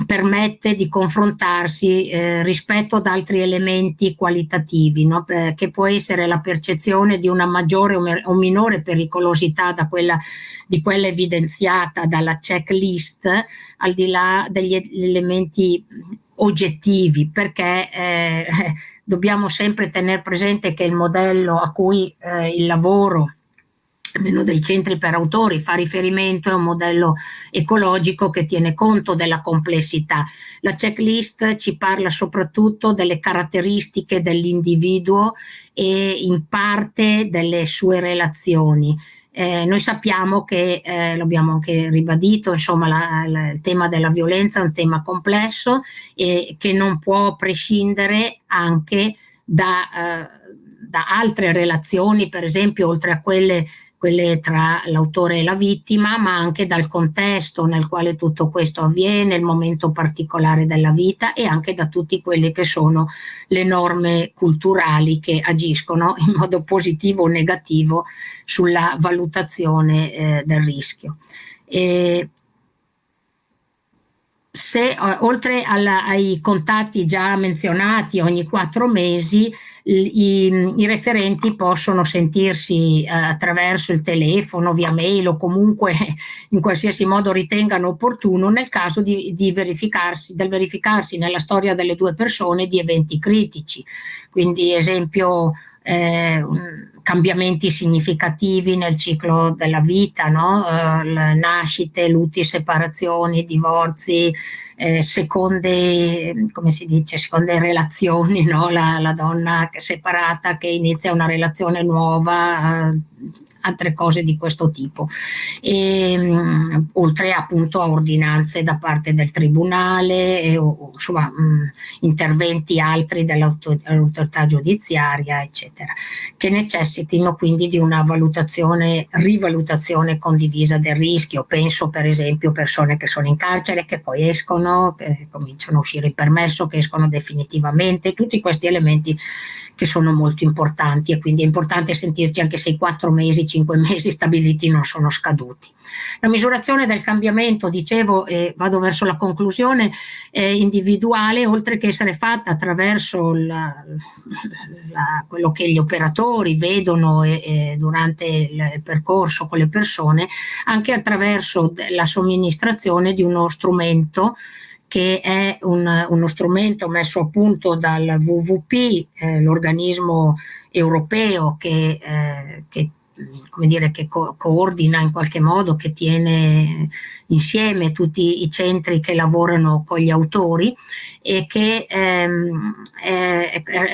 S3: permette di confrontarsi rispetto ad altri elementi qualitativi, no? Che può essere la percezione di una maggiore o minore pericolosità di quella evidenziata dalla checklist, al di là degli elementi oggettivi, perché dobbiamo sempre tenere presente che il modello a cui il lavoro, almeno dei centri per autori, fa riferimento è un modello ecologico che tiene conto della complessità. La checklist ci parla soprattutto delle caratteristiche dell'individuo e in parte delle sue relazioni. Noi sappiamo che, l'abbiamo anche ribadito, insomma, il tema della violenza è un tema complesso e che non può prescindere anche da altre relazioni, per esempio, oltre a quelle tra l'autore e la vittima, ma anche dal contesto nel quale tutto questo avviene, il momento particolare della vita, e anche da tutti quelli che sono le norme culturali che agiscono in modo positivo o negativo sulla valutazione del rischio. Oltre ai contatti già menzionati ogni 4 mesi, i referenti possono sentirsi attraverso il telefono, via mail o comunque in qualsiasi modo ritengano opportuno, nel caso del verificarsi nella storia delle due persone di eventi critici. Quindi, esempio, cambiamenti significativi nel ciclo della vita, no? Nascite, lutti, separazioni, divorzi, seconde relazioni, no? La donna separata che inizia una relazione nuova, altre cose di questo tipo, oltre appunto a ordinanze da parte del tribunale insomma interventi altri dell'autorità giudiziaria, eccetera, che necessitino quindi di una rivalutazione condivisa del rischio. Penso per esempio persone che sono in carcere, che poi escono, che cominciano a uscire il permesso, che escono definitivamente, tutti questi elementi che sono molto importanti, e quindi è importante sentirci anche se i 4 mesi, 5 mesi stabiliti non sono scaduti. La misurazione del cambiamento, dicevo, e vado verso la conclusione, individuale, oltre che essere fatta attraverso quello che gli operatori vedono durante il percorso con le persone, anche attraverso la somministrazione di uno strumento che è uno strumento messo a punto dal WWP, l'organismo europeo che coordina in qualche modo, che tiene insieme tutti i centri che lavorano con gli autori, e che è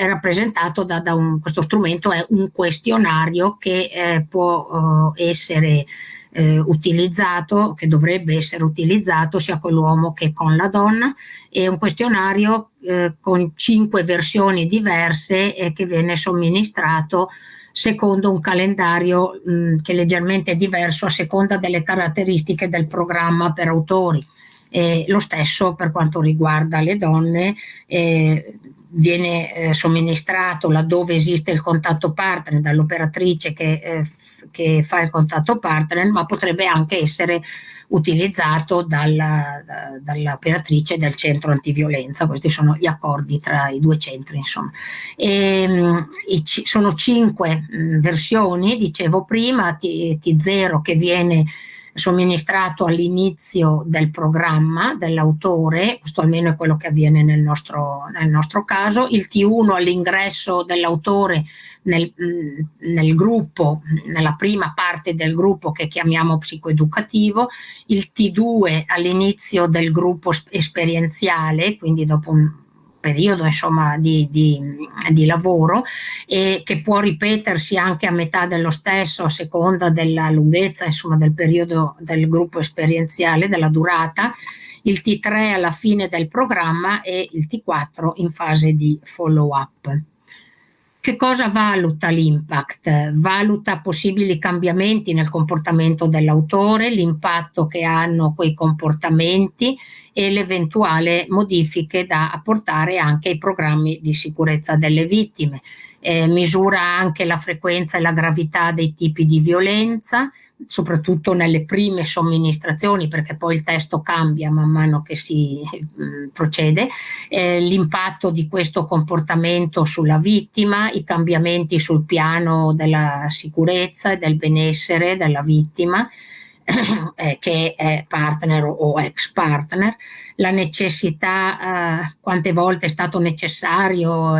S3: rappresentato da questo strumento. È un questionario che può essere utilizzato, che dovrebbe essere utilizzato sia con l'uomo che con la donna. È un questionario con 5 versioni diverse e che viene somministrato secondo un calendario che è leggermente diverso a seconda delle caratteristiche del programma per autori. Lo stesso per quanto riguarda le donne, viene somministrato laddove esiste il contatto partner dall'operatrice che fa il contatto partner, ma potrebbe anche essere utilizzato dall'operatrice del centro antiviolenza. Questi sono gli accordi tra i 2 centri, insomma. Sono 5 versioni, dicevo prima, T0 che viene somministrato all'inizio del programma dell'autore, questo almeno è quello che avviene nel nostro caso, il T1 all'ingresso dell'autore nel gruppo, nella prima parte del gruppo che chiamiamo psicoeducativo, il T2 all'inizio del gruppo esperienziale, quindi dopo un periodo insomma di lavoro, e che può ripetersi anche a metà dello stesso a seconda della lunghezza insomma del periodo del gruppo esperienziale, della durata, il T3 alla fine del programma e il T4 in fase di follow up. Che cosa valuta l'Impact? Valuta possibili cambiamenti nel comportamento dell'autore, l'impatto che hanno quei comportamenti e le eventuali modifiche da apportare anche ai programmi di sicurezza delle vittime. Misura anche la frequenza e la gravità dei tipi di violenza, soprattutto nelle prime somministrazioni, perché poi il testo cambia man mano che si procede, l'impatto di questo comportamento sulla vittima, i cambiamenti sul piano della sicurezza e del benessere della vittima, che è partner o ex partner, la necessità, quante volte è stato necessario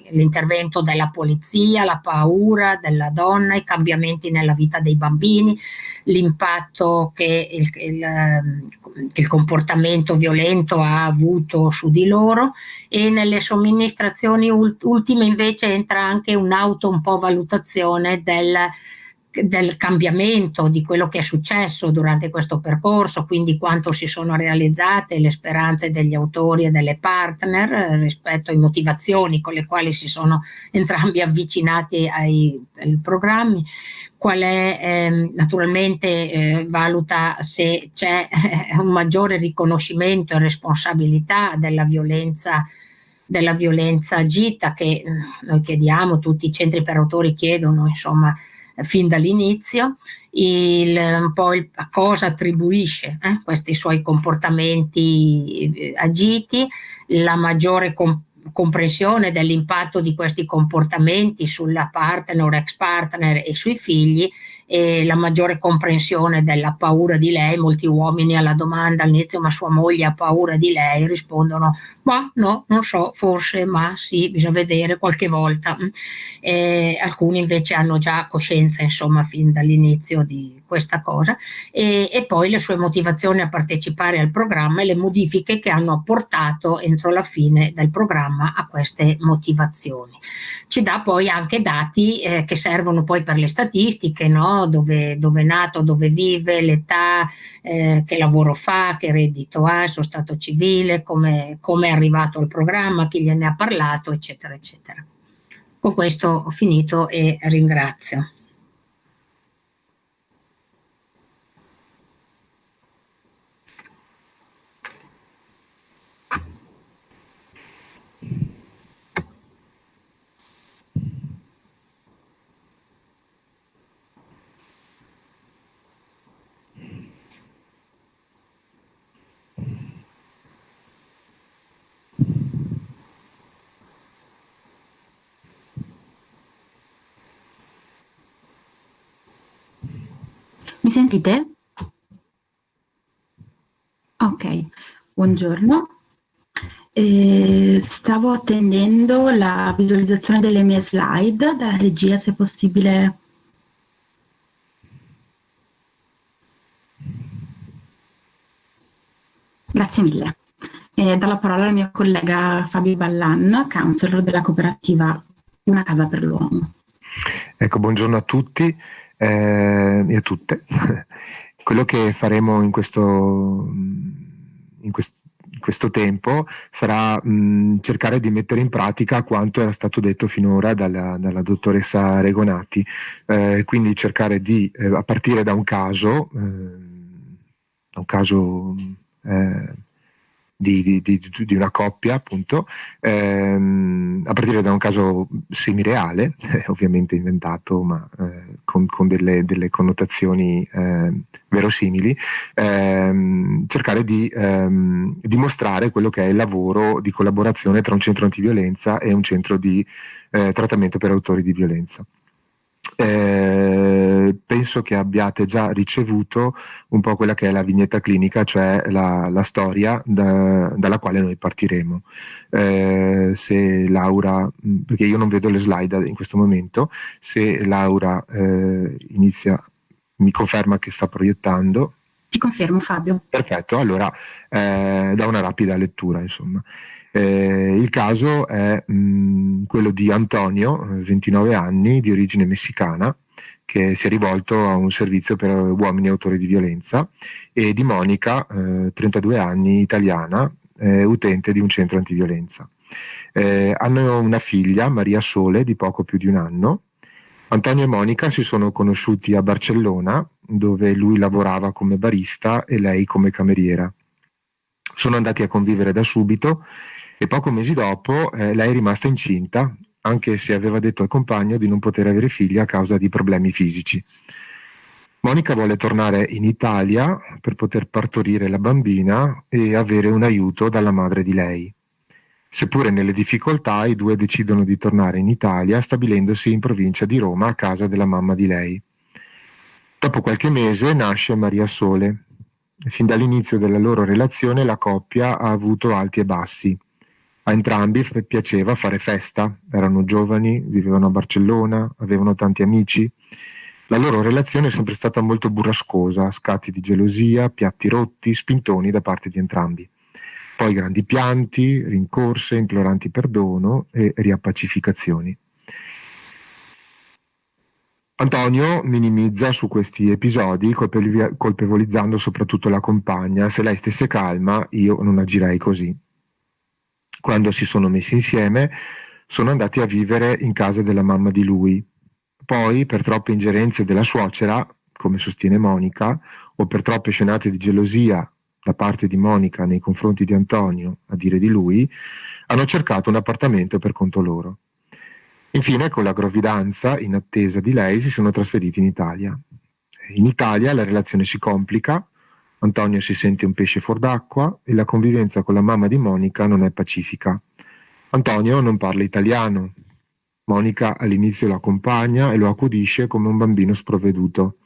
S3: l'intervento della polizia, la paura della donna, i cambiamenti nella vita dei bambini, l'impatto che il comportamento violento ha avuto su di loro. E nelle somministrazioni ultime invece entra anche un po' valutazione del cambiamento, di quello che è successo durante questo percorso, quindi quanto si sono realizzate le speranze degli autori e delle partner rispetto alle motivazioni con le quali si sono entrambi avvicinati ai programmi, qual è naturalmente valuta se c'è un maggiore riconoscimento e responsabilità della violenza agita, che noi chiediamo, tutti i centri per autori chiedono insomma fin dall'inizio, un po' a cosa attribuisce questi suoi comportamenti agiti, la maggiore comprensione dell'impatto di questi comportamenti sulla partner o ex partner e sui figli, e la maggiore comprensione della paura di lei. Molti uomini alla domanda all'inizio "ma sua moglie ha paura di lei?" rispondono "ma no, non so, forse, ma sì, bisogna vedere qualche volta". Alcuni invece hanno già coscienza insomma fin dall'inizio di questa cosa, e poi le sue motivazioni a partecipare al programma e le modifiche che hanno apportato entro la fine del programma a queste motivazioni. ci dà poi anche dati che servono poi per le statistiche, no? Dove è nato, dove vive, l'età, che lavoro fa, che reddito ha, il suo stato civile, come è arrivato al programma, chi gliene ha parlato, eccetera, eccetera. Con questo ho finito e ringrazio.
S2: Mi sentite? Ok, buongiorno. Stavo attendendo la visualizzazione delle mie slide dalla regia, se è possibile. Grazie mille. Do la parola al mio collega Fabio Ballan, counselor della cooperativa Una Casa per l'Uomo.
S4: Ecco, buongiorno a tutti e a tutte. Quello che faremo in questo tempo sarà cercare di mettere in pratica quanto era stato detto finora dalla dottoressa Regonati, quindi cercare di, a partire da un caso di una coppia, appunto, a partire da un caso semireale, ovviamente inventato, ma con delle connotazioni verosimili, cercare di dimostrare quello che è il lavoro di collaborazione tra un centro antiviolenza e un centro di trattamento per autori di violenza. Penso che abbiate già ricevuto un po' quella che è la vignetta clinica, cioè la storia dalla quale noi partiremo. Se Laura, perché io non vedo le slide in questo momento, se Laura inizia, mi conferma che sta proiettando.
S2: Ti confermo, Fabio.
S4: Perfetto, allora da una rapida lettura, insomma. Il caso è quello di Antonio, 29 anni, di origine messicana, che si è rivolto a un servizio per uomini autori di violenza, e di Monica, 32 anni, italiana, utente di un centro antiviolenza. Hanno una figlia, Maria Sole, di poco più di un anno. Antonio e Monica si sono conosciuti a Barcellona, dove lui lavorava come barista e lei come cameriera. Sono andati a convivere da subito e pochi mesi dopo lei è rimasta incinta, anche se aveva detto al compagno di non poter avere figli a causa di problemi fisici. Monica vuole tornare in Italia per poter partorire la bambina e avere un aiuto dalla madre di lei. Seppure nelle difficoltà, i due decidono di tornare in Italia, stabilendosi in provincia di Roma a casa della mamma di lei. Dopo qualche mese nasce Maria Sole. Fin dall'inizio della loro relazione la coppia ha avuto alti e bassi. A entrambi piaceva fare festa, erano giovani, vivevano a Barcellona, avevano tanti amici. La loro relazione è sempre stata molto burrascosa, scatti di gelosia, piatti rotti, spintoni da parte di entrambi. Poi grandi pianti, rincorse, imploranti perdono e riappacificazioni. Antonio minimizza su questi episodi, colpevolizzando soprattutto la compagna. Se lei stesse calma, io non agirei così. Quando si sono messi insieme, sono andati a vivere in casa della mamma di lui. Poi, per troppe ingerenze della suocera, come sostiene Monica, o per troppe scenate di gelosia da parte di Monica nei confronti di Antonio, a dire di lui, hanno cercato un appartamento per conto loro. Infine, con la gravidanza, in attesa di lei, si sono trasferiti in Italia. In Italia la relazione si complica, Antonio si sente un pesce fuor d'acqua e la convivenza con la mamma di Monica non è pacifica. Antonio non parla italiano. Monica all'inizio lo accompagna e lo accudisce come un bambino sprovveduto.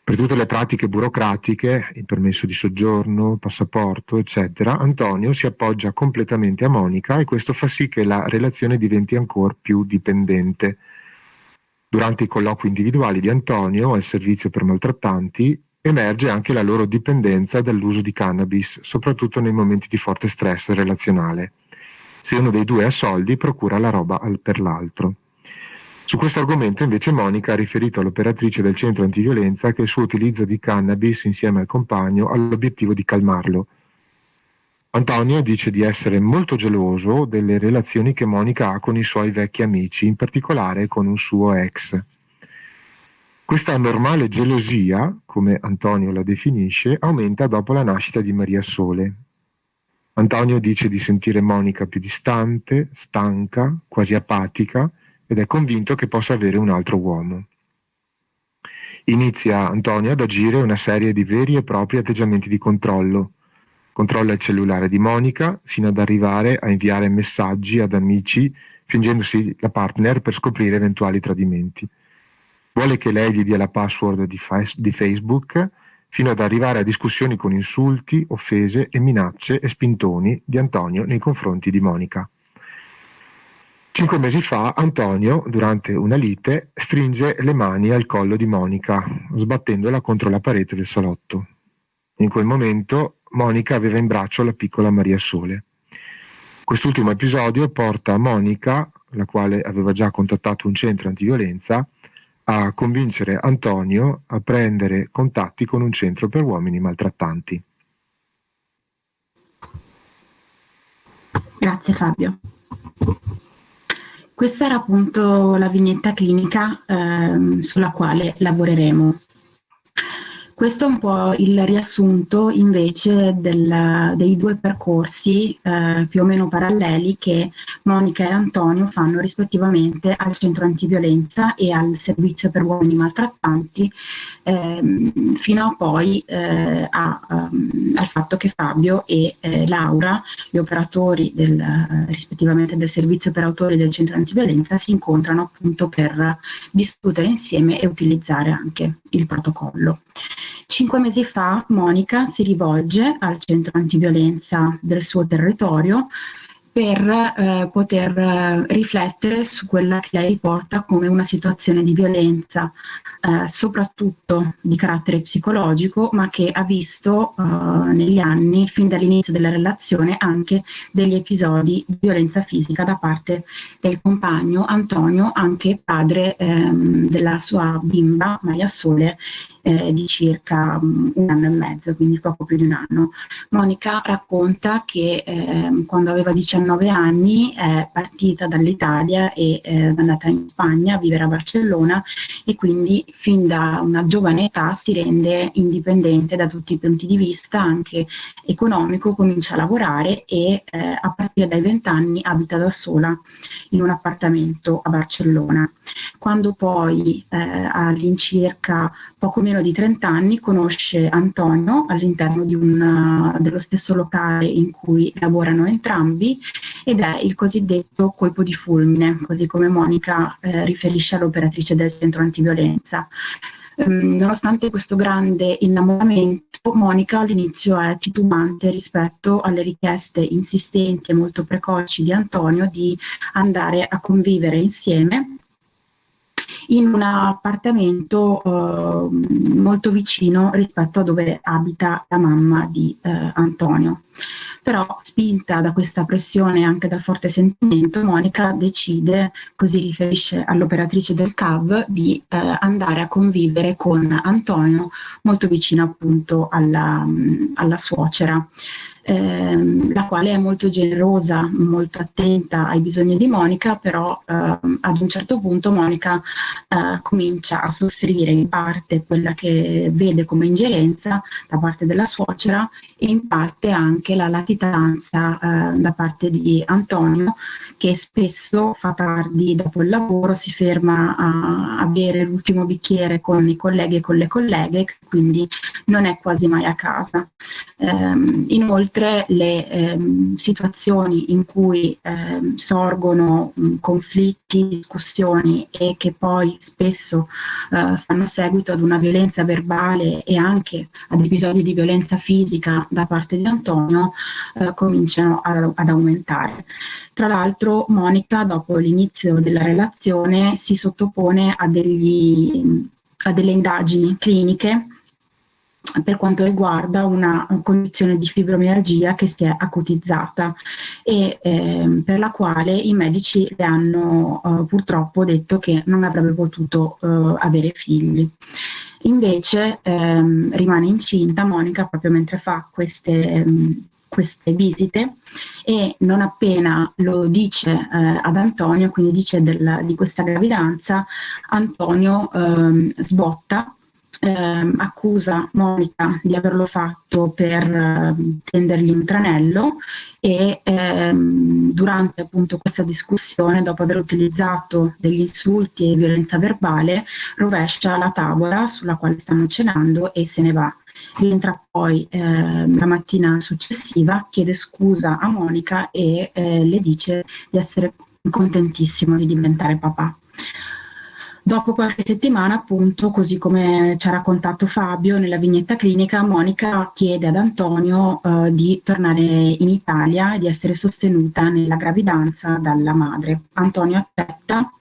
S4: Per tutte le pratiche burocratiche, il permesso di soggiorno, passaporto, eccetera, Antonio si appoggia completamente a Monica e questo fa sì che la relazione diventi ancora più dipendente. Durante i colloqui individuali di Antonio al servizio per maltrattanti emerge anche la loro dipendenza dall'uso di cannabis, soprattutto nei momenti di forte stress relazionale. Se uno dei due ha soldi, procura la roba per l'altro. Su questo argomento invece Monica ha riferito all'operatrice del centro antiviolenza che il suo utilizzo di cannabis insieme al compagno ha l'obiettivo di calmarlo. Antonio dice di essere molto geloso delle relazioni che Monica ha con i suoi vecchi amici, in particolare con un suo ex. Questa normale gelosia, come Antonio la definisce, aumenta dopo la nascita di Maria Sole. Antonio dice di sentire Monica più distante, stanca, quasi apatica, ed è convinto che possa avere un altro uomo. Inizia Antonio ad agire una serie di veri e propri atteggiamenti di controllo. Controlla il cellulare di Monica fino ad arrivare a inviare messaggi ad amici fingendosi la partner per scoprire eventuali tradimenti. Vuole che lei gli dia la password di Facebook fino ad arrivare a discussioni con insulti, offese e minacce e spintoni di Antonio nei confronti di Monica. 5 mesi fa Antonio, durante una lite, stringe le mani al collo di Monica, sbattendola contro la parete del salotto. In quel momento Monica aveva in braccio la piccola Maria Sole. Quest'ultimo episodio porta Monica, la quale aveva già contattato un centro antiviolenza, a convincere Antonio a prendere contatti con un centro per uomini maltrattanti.
S2: Grazie Fabio. Questa era appunto la vignetta clinica sulla quale lavoreremo. Questo è un po' il riassunto invece dei due percorsi più o meno paralleli che Monica e Antonio fanno rispettivamente al centro antiviolenza e al servizio per uomini maltrattanti, fino a poi al fatto che Fabio e Laura, gli operatori rispettivamente del servizio per autori del centro antiviolenza, si incontrano appunto per discutere insieme e utilizzare anche il protocollo. 5 mesi fa Monica si rivolge al centro antiviolenza del suo territorio per poter riflettere su quella che lei porta come una situazione di violenza, soprattutto di carattere psicologico, ma che ha visto negli anni, fin dall'inizio della relazione, anche degli episodi di violenza fisica da parte del compagno Antonio, anche padre della sua bimba Maria Sole, di circa 1 anno e mezzo, quindi poco più di 1 anno. Monica racconta che quando aveva 19 anni è partita dall'Italia e è andata in Spagna a vivere a Barcellona, e quindi fin da una giovane età si rende indipendente da tutti i punti di vista, anche economico, comincia a lavorare e a partire dai 20 anni abita da sola in un appartamento a Barcellona. Quando poi all'incirca poco meno di 30 anni conosce Antonio all'interno dello stesso locale in cui lavorano entrambi, ed è il cosiddetto colpo di fulmine, così come Monica riferisce all'operatrice del centro antiviolenza. Nonostante questo grande innamoramento, Monica all'inizio è titubante rispetto alle richieste insistenti e molto precoci di Antonio di andare a convivere insieme in un appartamento molto vicino rispetto a dove abita la mamma di Antonio. Però, spinta da questa pressione e anche dal forte sentimento, Monica decide, così riferisce all'operatrice del CAV, di andare a convivere con Antonio, molto vicino appunto alla suocera, la quale è molto generosa, molto attenta ai bisogni di Monica, però ad un certo punto Monica comincia a soffrire in parte quella che vede come ingerenza da parte della suocera e in parte anche la latitanza da parte di Antonio, che spesso fa tardi dopo il lavoro, si ferma a bere l'ultimo bicchiere con i colleghi e con le colleghe, quindi non è quasi mai a casa. Inoltre le situazioni in cui sorgono conflitti, discussioni e che poi spesso fanno seguito ad una violenza verbale e anche ad episodi di violenza fisica da parte di Antonio cominciano ad aumentare. Tra l'altro Monica, dopo l'inizio della relazione, si sottopone a delle indagini cliniche per quanto riguarda una condizione di fibromialgia che si è acutizzata e per la quale i medici le hanno purtroppo detto che non avrebbe potuto avere figli. Invece rimane incinta Monica proprio mentre fa queste visite, e non appena lo dice ad Antonio, quindi dice di questa gravidanza, Antonio sbotta, accusa Monica di averlo fatto per tendergli un tranello, e durante appunto questa discussione, dopo aver utilizzato degli insulti e violenza verbale, rovescia la tavola sulla quale stanno cenando e se ne va. Rientra poi la mattina successiva, chiede scusa a Monica e le dice di essere contentissimo di diventare papà. Dopo qualche settimana, appunto, così come ci ha raccontato Fabio nella vignetta clinica, Monica chiede ad Antonio di tornare in Italia e di essere sostenuta nella gravidanza dalla madre. Antonio accetta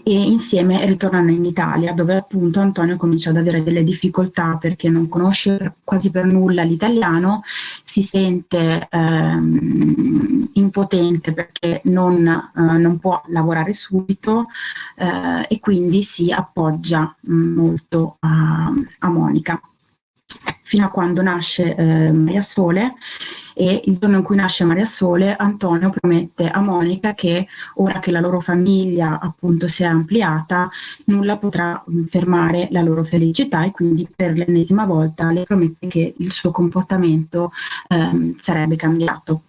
S2: e insieme ritornano in Italia, dove appunto Antonio comincia ad avere delle difficoltà perché non conosce quasi per nulla l'italiano, si sente impotente perché non può lavorare subito e quindi si appoggia molto a Monica, fino a quando nasce Maria Sole. E il giorno in cui nasce Maria Sole, Antonio promette a Monica che ora che la loro famiglia appunto si è ampliata, nulla potrà fermare la loro felicità, e quindi per l'ennesima volta le promette che il suo comportamento sarebbe cambiato.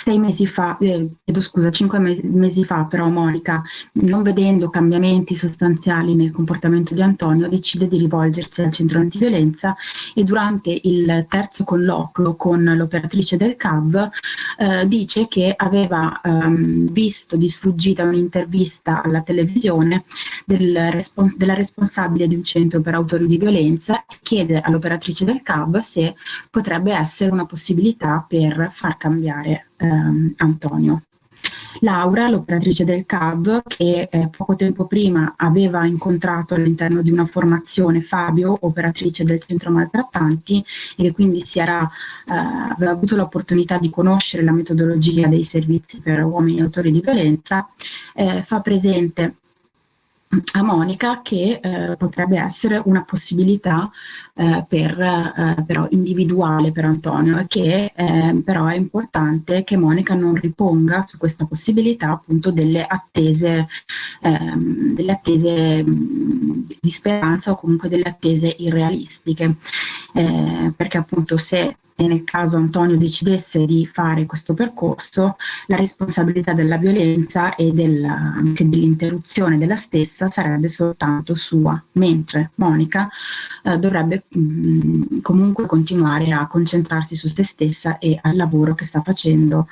S2: 5 mesi fa però Monica, non vedendo cambiamenti sostanziali nel comportamento di Antonio, decide di rivolgersi al centro antiviolenza, e durante il terzo colloquio con l'operatrice del CAV dice che aveva visto di sfuggita un'intervista alla televisione della responsabile di un centro per autori di violenza, e chiede all'operatrice del CAV se potrebbe essere una possibilità per far cambiare Antonio. Laura, l'operatrice del CAV, che poco tempo prima aveva incontrato all'interno di una formazione Fabio, operatrice del centro maltrattanti, e che quindi aveva avuto l'opportunità di conoscere la metodologia dei servizi per uomini autori di violenza, fa presente a Monica che potrebbe essere una possibilità però individuale per Antonio, e che però è importante che Monica non riponga su questa possibilità appunto delle attese di speranza, o comunque delle attese irrealistiche, perché appunto se nel caso Antonio decidesse di fare questo percorso, la responsabilità della violenza e anche dell'interruzione della stessa sarebbe soltanto sua, mentre Monica dovrebbe comunque continuare a concentrarsi su se stessa e al lavoro che sta facendo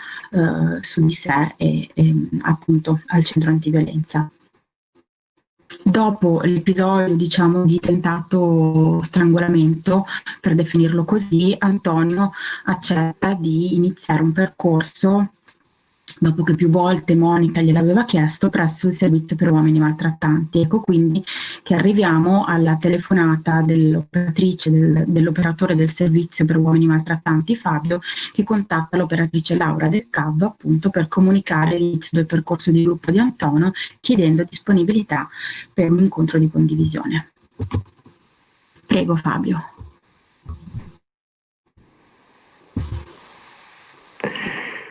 S2: su di sé e appunto al centro antiviolenza. Dopo l'episodio, diciamo, di tentato strangolamento, per definirlo così, Antonio accetta di iniziare un percorso, dopo che più volte Monica gliel'aveva chiesto, presso il servizio per uomini maltrattanti. Ecco quindi che arriviamo alla telefonata dell'operatore del servizio per uomini maltrattanti Fabio, che contatta l'operatrice Laura del CAV appunto per comunicare l'inizio del percorso di gruppo di Antonio, chiedendo disponibilità per un incontro di condivisione. Prego Fabio.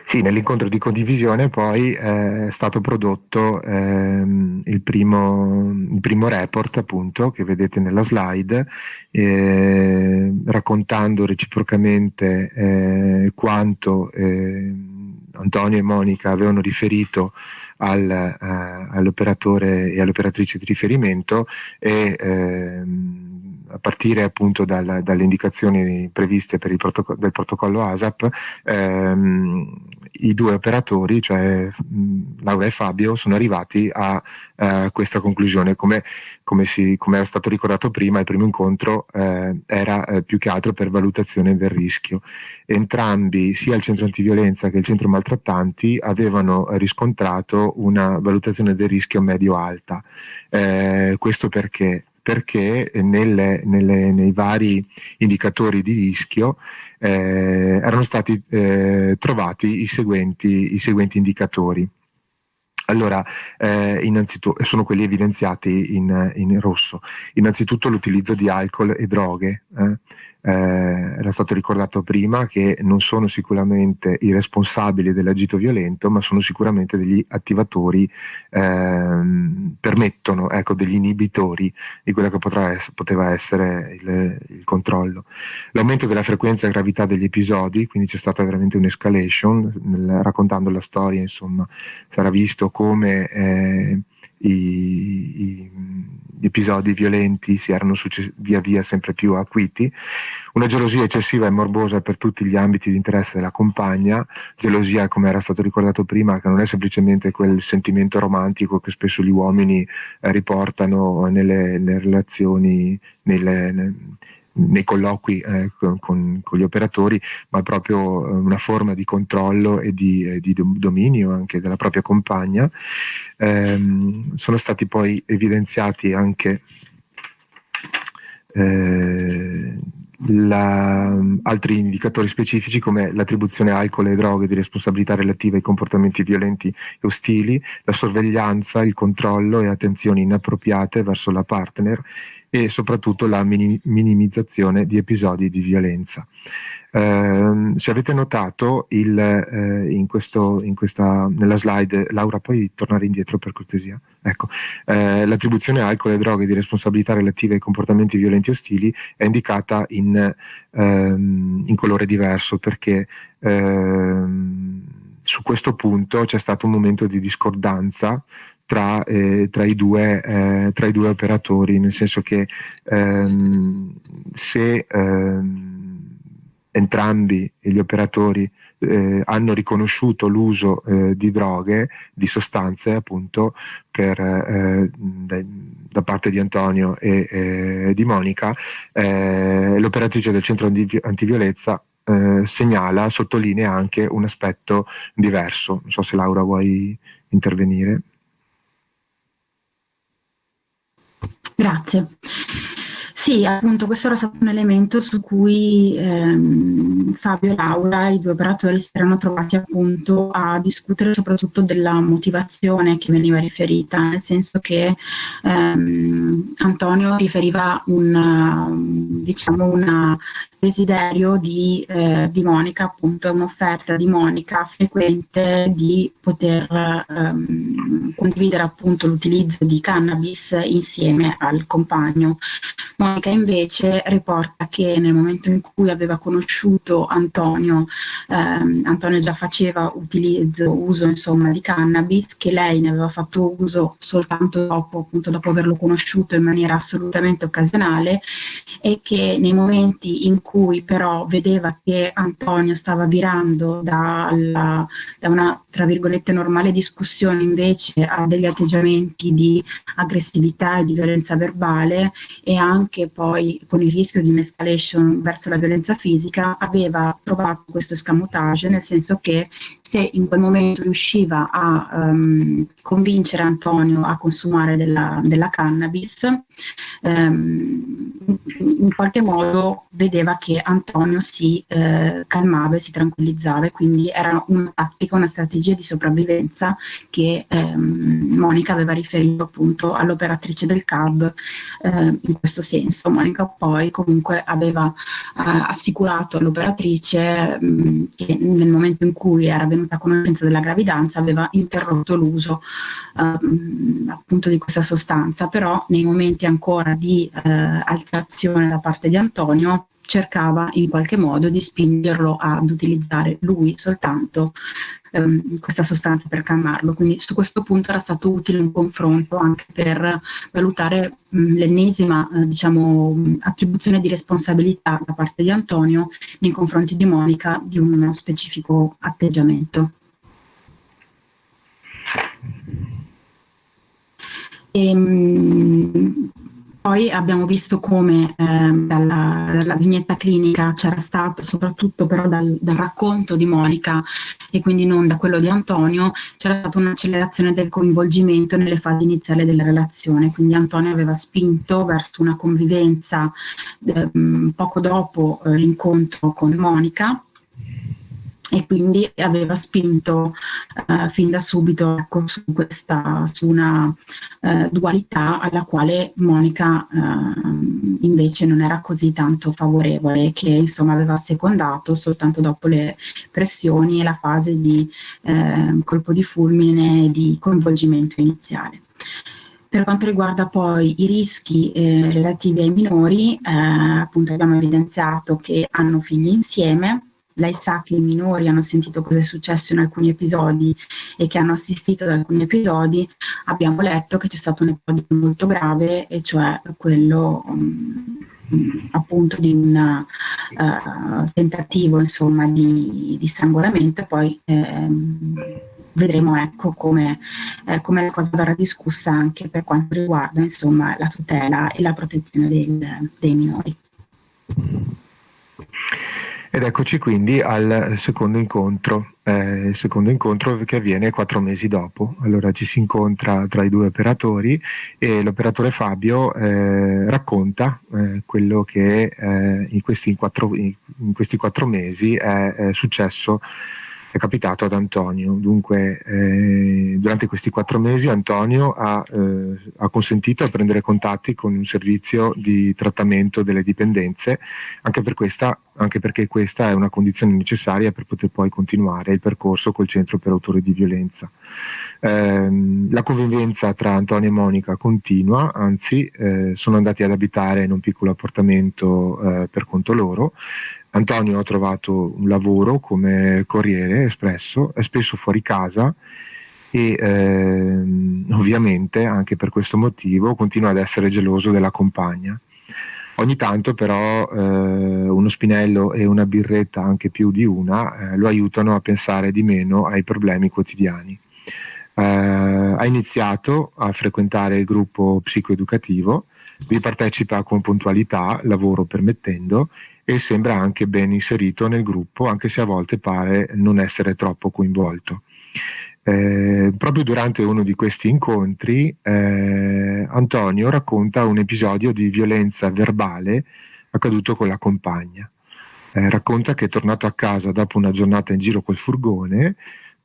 S4: Sì, nell'incontro di condivisione poi è stato prodotto il primo report, appunto, che vedete nella slide, raccontando reciprocamente quanto Antonio e Monica avevano riferito all'operatore e all'operatrice di riferimento, e a partire appunto dalle indicazioni previste per del protocollo ASAP, i due operatori, cioè Laura e Fabio, sono arrivati a questa conclusione. Come era stato ricordato prima, il primo incontro era più che altro per valutazione del rischio. Entrambi, sia il centro antiviolenza che il centro maltrattanti, avevano riscontrato una valutazione del rischio medio-alta. Questo perché perché nei vari indicatori di rischio erano stati trovati i seguenti indicatori. Allora, innanzitutto, sono quelli evidenziati in rosso. Innanzitutto l'utilizzo di alcol e droghe. Era stato ricordato prima che non sono sicuramente i responsabili dell'agito violento, ma sono sicuramente degli attivatori, permettono, ecco, degli inibitori di quello che poteva essere il controllo. L'aumento della frequenza e gravità degli episodi, quindi c'è stata veramente un'escalation, raccontando la storia, insomma, sarà visto come gli episodi violenti si erano via via sempre più acuiti, una gelosia eccessiva e morbosa per tutti gli ambiti di interesse della compagna, gelosia, come era stato ricordato prima, che non è semplicemente quel sentimento romantico che spesso gli uomini riportano nelle relazioni, nei colloqui con gli operatori, ma proprio una forma di controllo e di dominio anche della propria compagna. Sono stati poi evidenziati anche altri indicatori specifici, come l'attribuzione a alcol e droghe di responsabilità relative ai comportamenti violenti e ostili, la sorveglianza, il controllo e attenzioni inappropriate verso la partner, e soprattutto la minimizzazione di episodi di violenza. Se avete notato nella slide, Laura, puoi tornare indietro per cortesia? Ecco, l'attribuzione a alcol e droghe di responsabilità relative ai comportamenti violenti e ostili è indicata in colore diverso, perché su questo punto c'è stato un momento di discordanza tra i due operatori, nel senso che se entrambi gli operatori hanno riconosciuto l'uso di droghe, di sostanze appunto, da parte di Antonio e di Monica, l'operatrice del centro antiviolenza sottolinea anche un aspetto diverso. Non so se Laura vuoi intervenire.
S2: Grazie. Sì, appunto questo era stato un elemento su cui Fabio e Laura, i due operatori, si erano trovati appunto a discutere soprattutto della motivazione che veniva riferita, nel senso che Antonio riferiva un desiderio di Monica, appunto un'offerta di Monica frequente di poter condividere appunto l'utilizzo di cannabis insieme al compagno. Monica invece riporta che nel momento in cui aveva conosciuto Antonio, Antonio già faceva uso insomma di cannabis, che lei ne aveva fatto uso soltanto dopo averlo conosciuto in maniera assolutamente occasionale, e che nei momenti in cui però vedeva che Antonio stava virando da una, tra virgolette, normale discussione invece a degli atteggiamenti di aggressività e di violenza verbale, e anche poi con il rischio di un'escalation verso la violenza fisica, aveva trovato questo escamotage, nel senso che se in quel momento riusciva a convincere Antonio a consumare della cannabis, in qualche modo vedeva che Antonio si calmava e si tranquillizzava, e quindi era una tattica, una strategia di sopravvivenza che Monica aveva riferito appunto all'operatrice del CAB in questo senso. Monica poi comunque aveva assicurato all'operatrice che nel momento in cui era venuta a conoscenza della gravidanza aveva interrotto l'uso appunto di questa sostanza, però nei momenti ancora di alterazione da parte di Antonio cercava in qualche modo di spingerlo ad utilizzare lui soltanto questa sostanza per calmarlo. Quindi su questo punto era stato utile un confronto anche per valutare l'ennesima attribuzione di responsabilità da parte di Antonio nei confronti di Monica di uno specifico atteggiamento. Poi abbiamo visto come dalla vignetta clinica c'era stato, soprattutto però dal racconto di Monica e quindi non da quello di Antonio, c'era stata un'accelerazione del coinvolgimento nelle fasi iniziali della relazione, quindi Antonio aveva spinto verso una convivenza poco dopo l'incontro con Monica, e quindi aveva spinto fin da subito, ecco, su una dualità alla quale Monica invece non era così tanto favorevole, che insomma aveva assecondato soltanto dopo le pressioni e la fase di colpo di fulmine e di coinvolgimento iniziale. Per quanto riguarda poi i rischi relativi ai minori, appunto abbiamo evidenziato che hanno figli insieme. Lei sa che i minori hanno sentito cosa è successo in alcuni episodi e che hanno assistito ad alcuni episodi. Abbiamo letto che c'è stato un episodio molto grave, e cioè quello appunto di un tentativo, insomma, di strangolamento, e poi vedremo, ecco, come la cosa verrà discussa anche per quanto riguarda, insomma, la tutela e la protezione dei minori.
S4: Ed eccoci quindi al secondo incontro, il secondo incontro che avviene 4 mesi dopo. Allora ci si incontra tra i 2 operatori e l'operatore Fabio racconta quello che in questi 4 mesi è successo, è capitato ad Antonio. Dunque durante questi 4 mesi Antonio ha consentito a prendere contatti con un servizio di trattamento delle dipendenze, anche perché questa è una condizione necessaria per poter poi continuare il percorso col centro per autori di violenza. La convivenza tra Antonio e Monica continua, anzi sono andati ad abitare in un piccolo appartamento per conto loro. Antonio ha trovato un lavoro come corriere espresso, è spesso fuori casa e ovviamente anche per questo motivo continua ad essere geloso della compagna. Ogni tanto però uno spinello e una birretta, anche più di una, lo aiutano a pensare di meno ai problemi quotidiani. Ha iniziato a frequentare il gruppo psicoeducativo, vi partecipa con puntualità, lavoro permettendo, e sembra anche ben inserito nel gruppo, anche se a volte pare non essere troppo coinvolto. Proprio durante uno di questi incontri Antonio racconta un episodio di violenza verbale accaduto con la compagna. Racconta che è tornato a casa dopo una giornata in giro col furgone,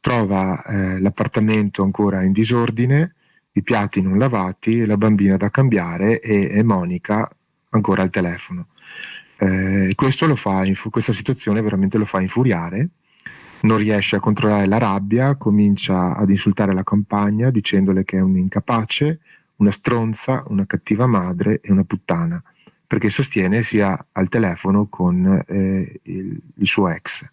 S4: trova l'appartamento ancora in disordine, i piatti non lavati, la bambina da cambiare e Monica ancora al telefono. Questa situazione veramente lo fa infuriare, non riesce a controllare la rabbia, comincia ad insultare la compagna dicendole che è un incapace, una stronza, una cattiva madre e una puttana, perché sostiene sia al telefono con il suo ex.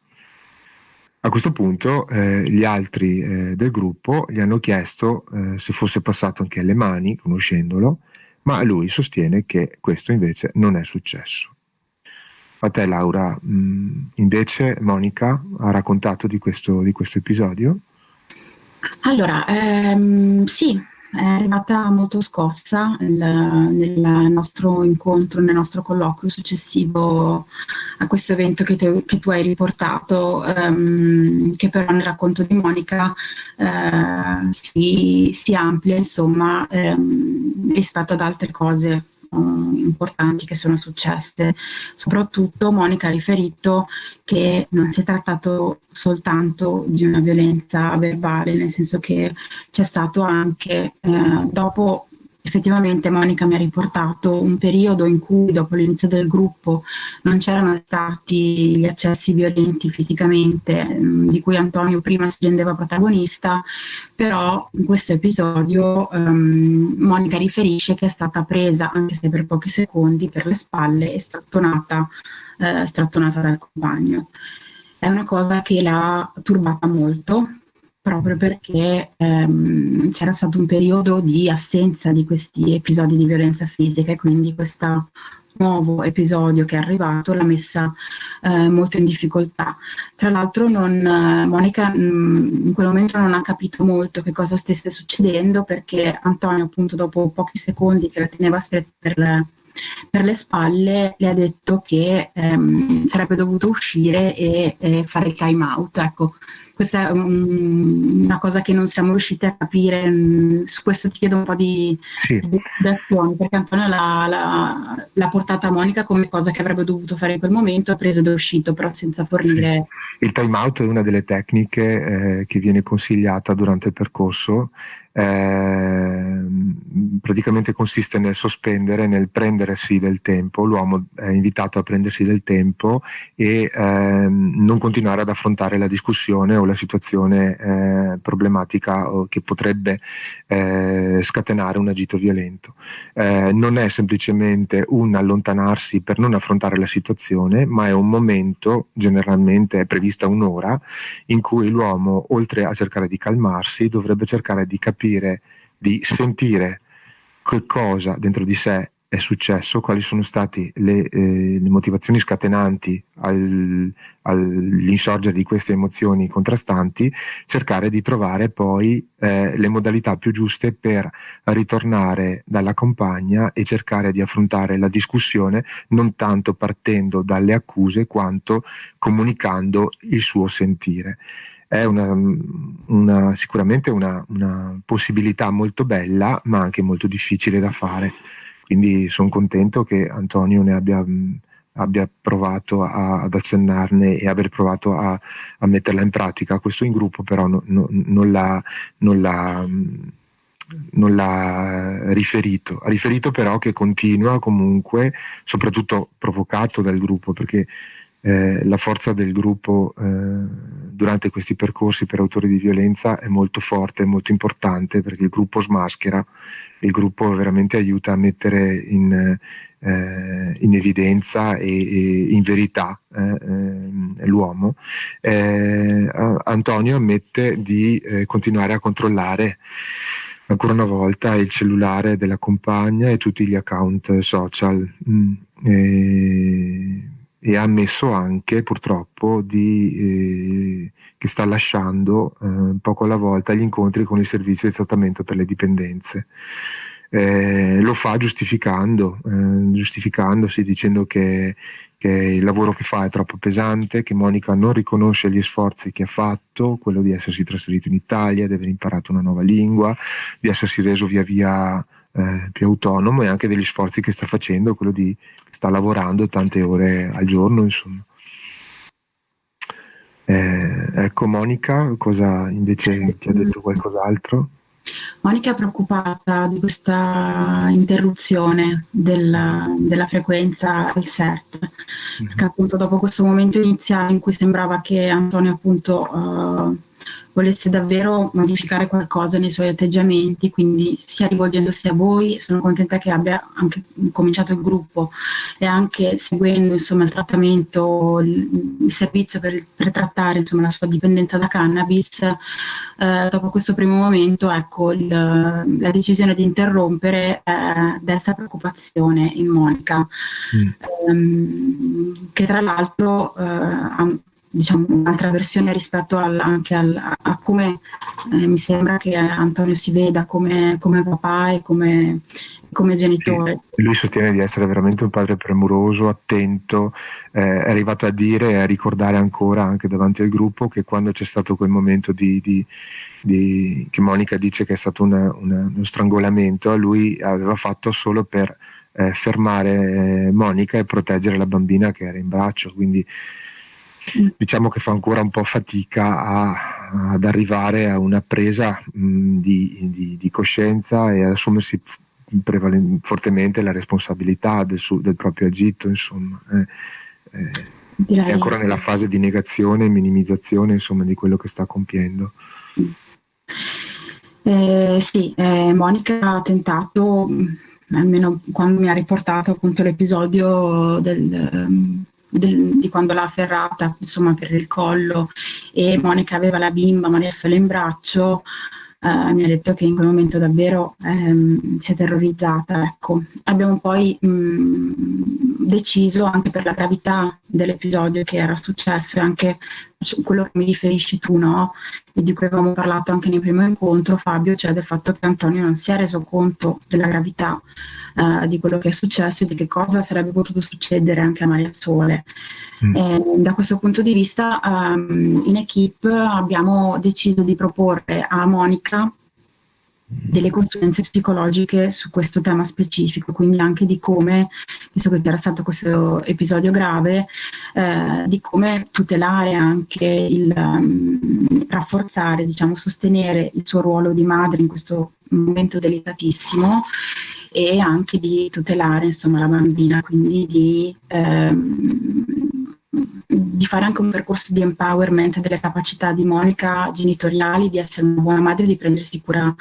S4: A questo punto gli altri del gruppo gli hanno chiesto se fosse passato anche alle mani, conoscendolo, ma lui sostiene che questo invece non è successo. A te, Laura, invece Monica ha raccontato di questo episodio?
S2: Allora, sì, è arrivata molto scossa nel nostro incontro, nel nostro colloquio successivo a questo evento che tu hai riportato, che però nel racconto di Monica si amplia, insomma, rispetto ad altre cose importanti che sono successe. Soprattutto Monica ha riferito che non si è trattato soltanto di una violenza verbale, nel senso che c'è stato anche dopo. Effettivamente Monica mi ha riportato un periodo in cui dopo l'inizio del gruppo non c'erano stati gli accessi violenti fisicamente di cui Antonio prima si rendeva protagonista, però in questo episodio Monica riferisce che è stata presa, anche se per pochi secondi, per le spalle e strattonata dal compagno. È una cosa che l'ha turbata molto, proprio perché c'era stato un periodo di assenza di questi episodi di violenza fisica, e quindi questa nuovo episodio che è arrivato l'ha messa molto in difficoltà. Tra l'altro Monica in quel momento non ha capito molto che cosa stesse succedendo, perché Antonio, appunto, dopo pochi secondi che la teneva stretta per le spalle, le ha detto che sarebbe dovuto uscire e fare il time out. Ecco, questa è una cosa che non siamo riusciti a capire. Su questo ti chiedo un po' di azione, perché Antonio l'ha portata a Monica come cosa che avrebbe dovuto fare in quel momento, ha preso ed è uscito, però senza fornire...
S4: Sì. Il time out è una delle tecniche che viene consigliata durante il percorso. Praticamente consiste nel sospendere, nel prendersi del tempo. L'uomo è invitato a prendersi del tempo e non continuare ad affrontare la discussione o la situazione problematica o che potrebbe scatenare un agito violento. Non è semplicemente un allontanarsi per non affrontare la situazione, ma è un momento, generalmente è prevista un'ora, in cui l'uomo, oltre a cercare di calmarsi, dovrebbe cercare di capire, di sentire che cosa dentro di sé è successo, quali sono state le motivazioni scatenanti all'insorgere di queste emozioni contrastanti, cercare di trovare poi le modalità più giuste per ritornare dalla compagna e cercare di affrontare la discussione non tanto partendo dalle accuse quanto comunicando il suo sentire. È sicuramente una possibilità molto bella, ma anche molto difficile da fare. Quindi sono contento che Antonio ne abbia provato ad accennarne e aver provato a metterla in pratica. Questo in gruppo però non l'ha riferito. Ha riferito però che continua comunque, soprattutto provocato dal gruppo, perché la forza del gruppo durante questi percorsi per autori di violenza è molto forte, è molto importante, perché il gruppo smaschera, il gruppo veramente aiuta a mettere in evidenza e in verità l'uomo. Antonio ammette di continuare a controllare ancora una volta il cellulare della compagna e tutti gli account social. E ha ammesso anche purtroppo che sta lasciando poco alla volta gli incontri con il servizio di trattamento per le dipendenze. Lo fa giustificandosi, dicendo che il lavoro che fa è troppo pesante, che Monica non riconosce gli sforzi che ha fatto, quello di essersi trasferito in Italia, di aver imparato una nuova lingua, di essersi reso via via più autonomo, e anche degli sforzi che sta facendo, quello di sta lavorando tante ore al giorno, insomma. Ecco, Monica, cosa invece ti ha detto qualcos'altro?
S2: Monica è preoccupata di questa interruzione della frequenza al set, perché appunto dopo questo momento iniziale in cui sembrava che Antonio appunto volesse davvero modificare qualcosa nei suoi atteggiamenti, quindi sia rivolgendosi a voi, sono contenta che abbia anche cominciato il gruppo e anche seguendo insomma il trattamento, il servizio per trattare insomma la sua dipendenza da cannabis. Dopo questo primo momento, ecco, la decisione di interrompere desta preoccupazione in Monica, che tra l'altro ha diciamo un'altra versione rispetto anche a come mi sembra che Antonio si veda come papà e come genitore.
S4: Sì, lui sostiene di essere veramente un padre premuroso, attento, è arrivato a dire e a ricordare ancora anche davanti al gruppo che quando c'è stato quel momento che Monica dice che è stato uno strangolamento, lui aveva fatto solo per fermare Monica e proteggere la bambina che era in braccio, quindi diciamo che fa ancora un po' fatica ad arrivare a una presa di coscienza e ad assumersi fortemente la responsabilità del proprio agito, insomma. È ancora nella fase di negazione e minimizzazione, insomma, di quello che sta compiendo.
S2: Sì, Monica ha tentato, almeno quando mi ha riportato appunto l'episodio di quando l'ha afferrata insomma per il collo e Monica aveva la bimba ma adesso è in braccio, mi ha detto che in quel momento davvero si è terrorizzata. Ecco. Abbiamo poi deciso, anche per la gravità dell'episodio che era successo e anche quello che mi riferisci tu, no? E di cui avevamo parlato anche nel primo incontro, Fabio, cioè del fatto che Antonio non si è reso conto della gravità di quello che è successo e di che cosa sarebbe potuto succedere anche a Maria Sole. Da questo punto di vista in equipe abbiamo deciso di proporre a Monica delle consulenze psicologiche su questo tema specifico, quindi anche di come, visto che c'era stato questo episodio grave, di come tutelare anche rafforzare, diciamo, sostenere il suo ruolo di madre in questo momento delicatissimo, e anche di tutelare, insomma, la bambina, quindi di fare anche un percorso di empowerment delle capacità di Monica genitoriali, di essere una buona madre e di prendersi cura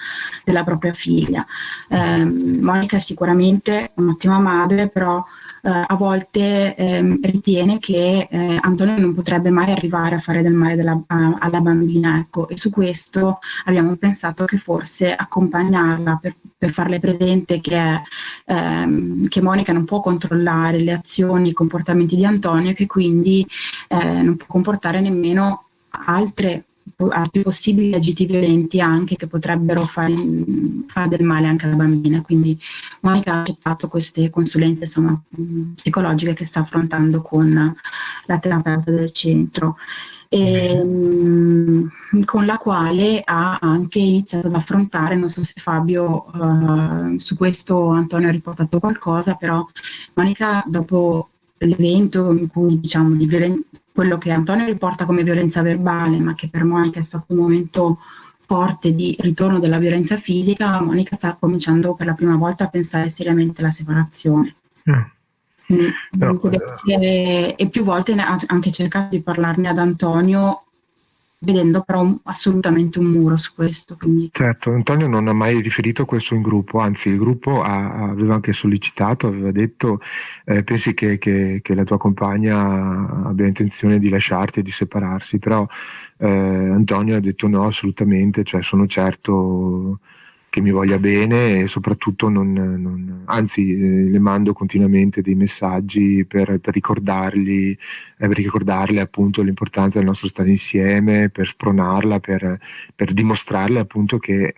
S2: della propria figlia. Monica è sicuramente un'ottima madre, però a volte ritiene che Antonio non potrebbe mai arrivare a fare del male alla bambina, ecco, e su questo abbiamo pensato che forse accompagnarla per farle presente che Monica non può controllare le azioni e i comportamenti di Antonio, e che quindi non può comportare nemmeno altri possibili agiti violenti anche che potrebbero fare del male anche alla bambina. Quindi Monica ha accettato queste consulenze, insomma, psicologiche che sta affrontando con la terapeuta del centro, e con la quale ha anche iniziato ad affrontare, non so se Fabio su questo Antonio ha riportato qualcosa, però Monica, dopo l'evento in cui, diciamo, quello che Antonio riporta come violenza verbale, ma che per Monica è stato un momento forte di ritorno della violenza fisica, Monica sta cominciando per la prima volta a pensare seriamente alla separazione. E più volte ha anche cercato di parlarne ad Antonio, vedendo però assolutamente un muro su questo. Quindi.
S4: Certo, Antonio non ha mai riferito questo in gruppo, anzi il gruppo aveva anche sollecitato, aveva detto pensi che la tua compagna abbia intenzione di lasciarti e di separarsi, però Antonio ha detto no, assolutamente, cioè sono certo che mi voglia bene, e soprattutto anzi le mando continuamente dei messaggi per ricordarle appunto l'importanza del nostro stare insieme, per spronarla, per dimostrarle appunto che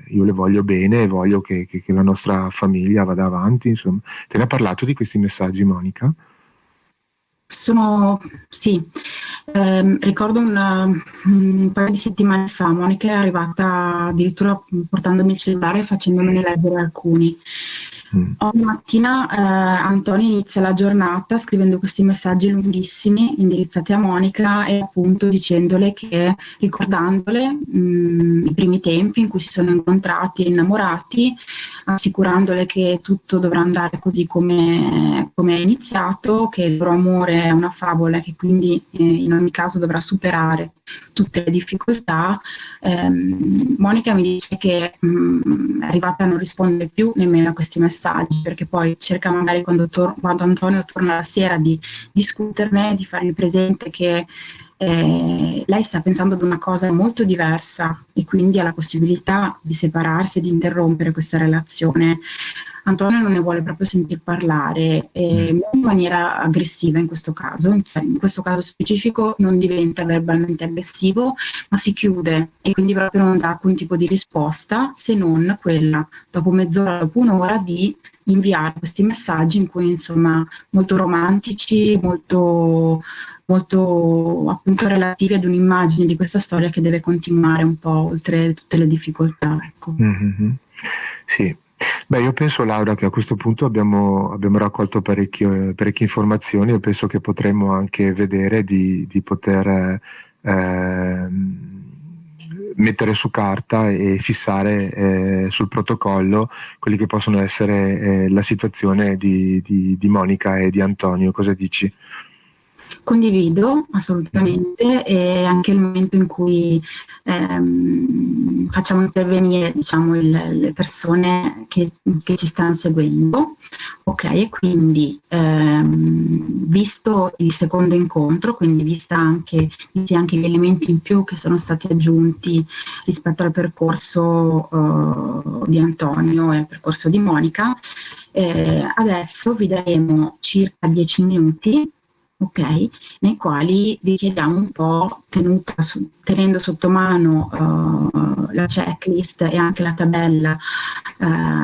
S4: io le voglio bene e voglio che la nostra famiglia vada avanti, insomma. Te ne ha parlato di questi messaggi, Monica?
S2: Sì, ricordo un paio di settimane fa Monica è arrivata addirittura portandomi il cellulare e facendomene leggere alcuni. Ogni mattina Antonio inizia la giornata scrivendo questi messaggi lunghissimi indirizzati a Monica, e appunto dicendole ricordandole i primi tempi in cui si sono incontrati e innamorati, assicurandole che tutto dovrà andare così come è iniziato, che il loro amore è una favola, che quindi in ogni caso dovrà superare tutte le difficoltà. Monica mi dice che è arrivata a non rispondere più nemmeno a questi messaggi, perché poi cerca magari quando Antonio torna la sera di discuterne, di fargli presente che lei sta pensando ad una cosa molto diversa e quindi ha la possibilità di separarsi, di interrompere questa relazione. Antonio non ne vuole proprio sentir parlare, in maniera aggressiva in questo caso, in questo caso specifico non diventa verbalmente aggressivo, ma si chiude e quindi proprio non dà alcun tipo di risposta, se non quella, dopo mezz'ora, dopo un'ora, di inviare questi messaggi in cui, insomma, molto romantici, molto appunto relativi ad un'immagine di questa storia che deve continuare un po' oltre tutte le difficoltà, ecco.
S4: Sì. Beh, io penso, Laura, che a questo punto abbiamo raccolto parecchie informazioni, e penso che potremmo anche vedere di poter mettere su carta e fissare sul protocollo quelli che possono essere la situazione di Monica e di Antonio. Cosa dici?
S2: Condivido assolutamente, e anche il momento in cui facciamo intervenire, diciamo, le persone che ci stanno seguendo. Ok, quindi visto il secondo incontro, quindi visti anche gli elementi in più che sono stati aggiunti rispetto al percorso di Antonio e al percorso di Monica, adesso vi daremo circa 10 minuti, ok, nei quali vi chiediamo un po', tenendo sotto mano la checklist e anche la tabella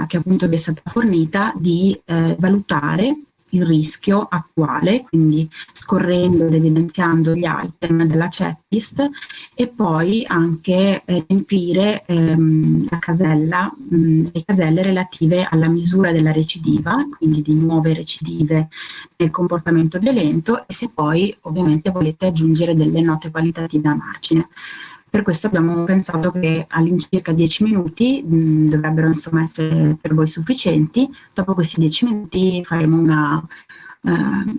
S2: che appunto vi è stata fornita, di valutare il rischio attuale, quindi scorrendo ed evidenziando gli item della checklist, e poi anche riempire le caselle relative alla misura della recidiva, quindi di nuove recidive nel comportamento violento, e se poi ovviamente volete aggiungere delle note qualitative a margine. Per questo abbiamo pensato che all'incirca 10 minuti dovrebbero insomma essere per voi sufficienti. Dopo questi 10 minuti faremo una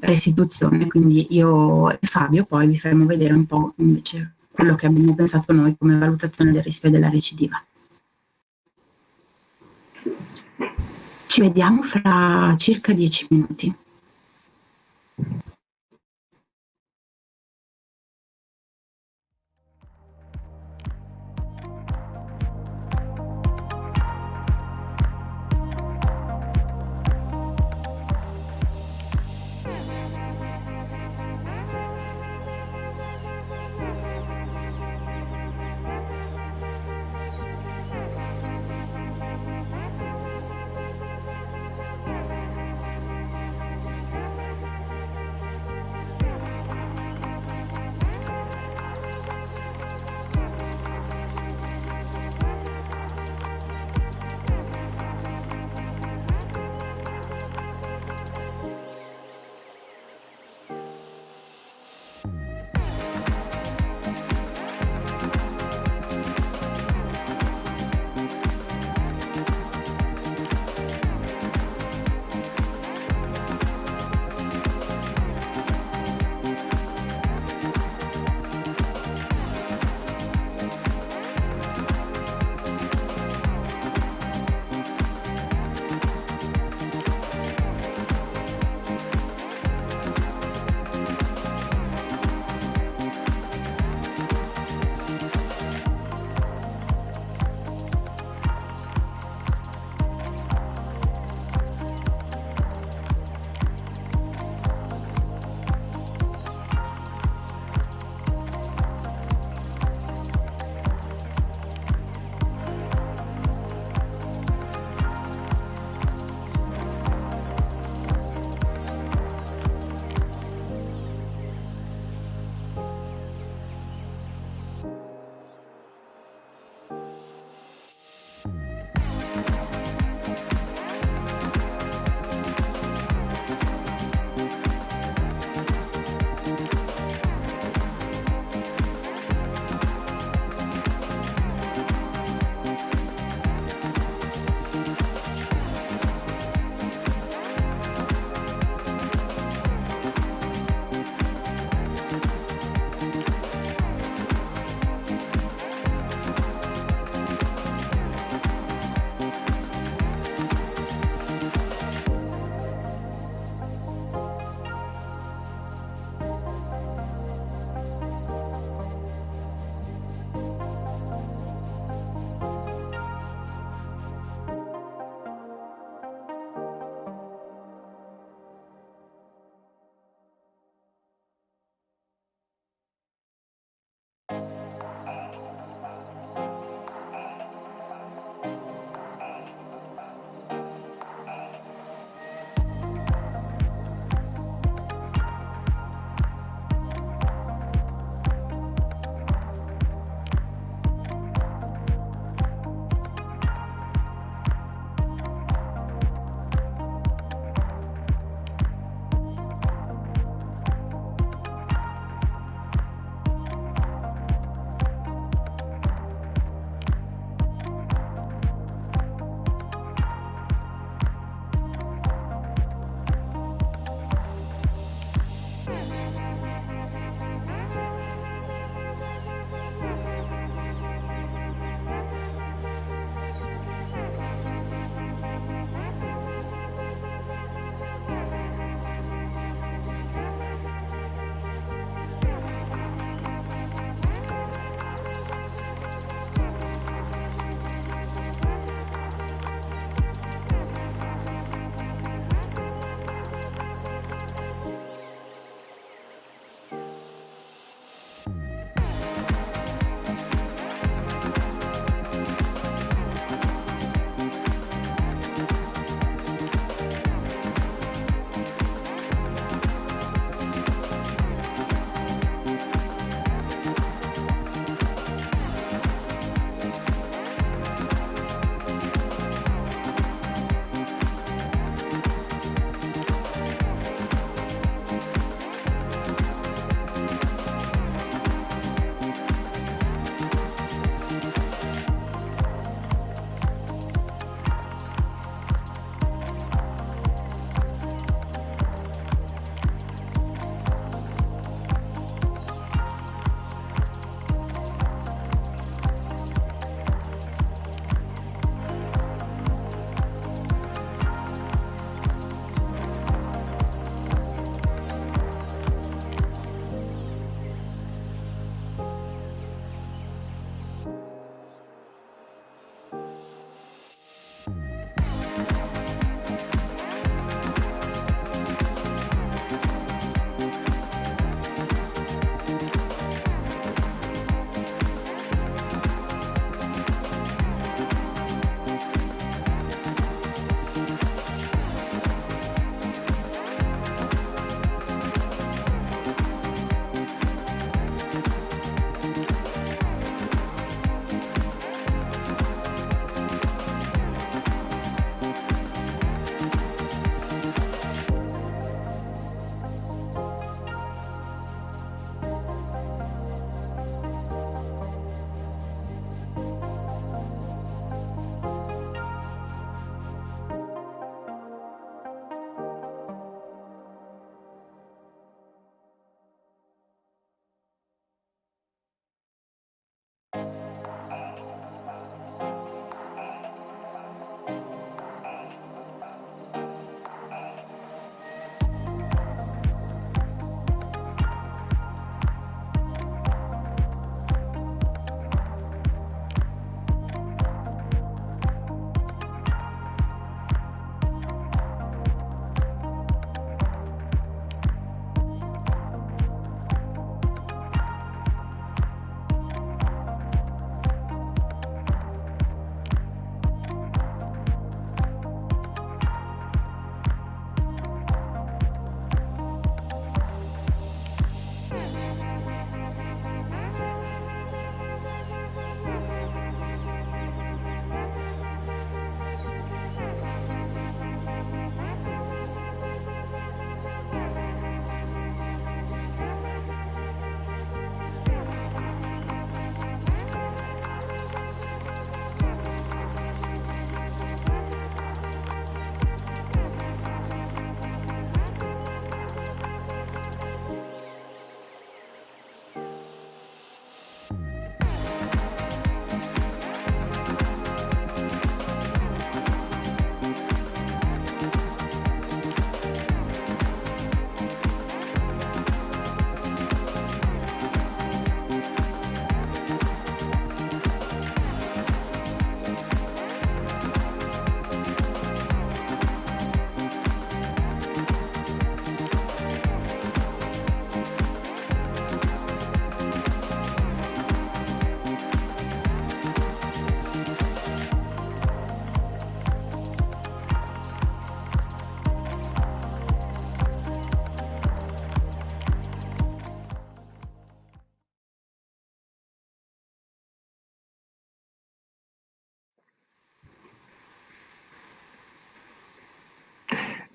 S2: restituzione, quindi io e Fabio poi vi faremo vedere un po' invece quello che abbiamo pensato noi come valutazione del rischio della recidiva. Ci vediamo fra circa 10 minuti.